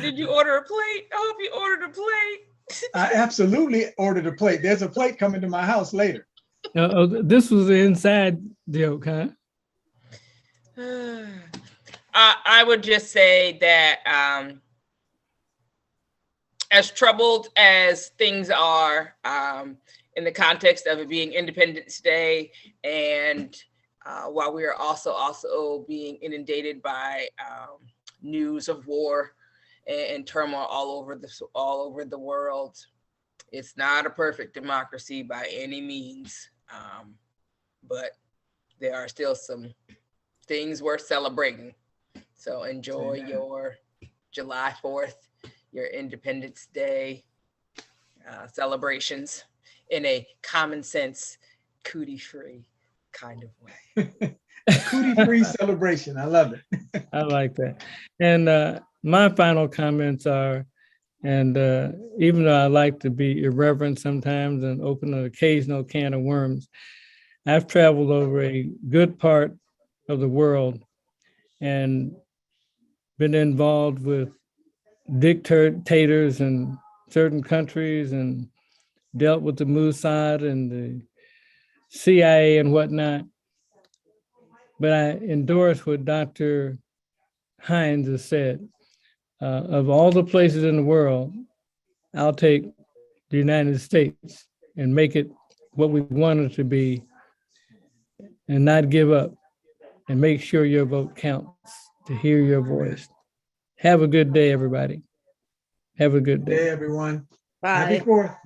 Did you order a plate? I hope you ordered a plate. I absolutely ordered a plate. There's a plate coming to my house later. This was the inside joke, huh? I would just say that as troubled as things are in the context of it being Independence Day, and while we are also being inundated by news of war and turmoil all over the world, it's not a perfect democracy by any means, but there are still some things worth celebrating. So enjoy your July 4th, your Independence Day celebrations in a common sense, cootie-free kind of way. Cootie-free celebration. I love it. I like that. And my final comments are, and even though I like to be irreverent sometimes and open an occasional can of worms, I've traveled over a good part of the world and been involved with dictators in certain countries and dealt with the Mossad and the CIA and whatnot. But I endorse what Dr. Hines has said. Of all the places in the world, I'll take the United States and make it what we want it to be and not give up, and make sure your vote counts, to hear your voice. Have a good day, everybody. Have a good day. Hey, everyone. Happy Bye. 4th.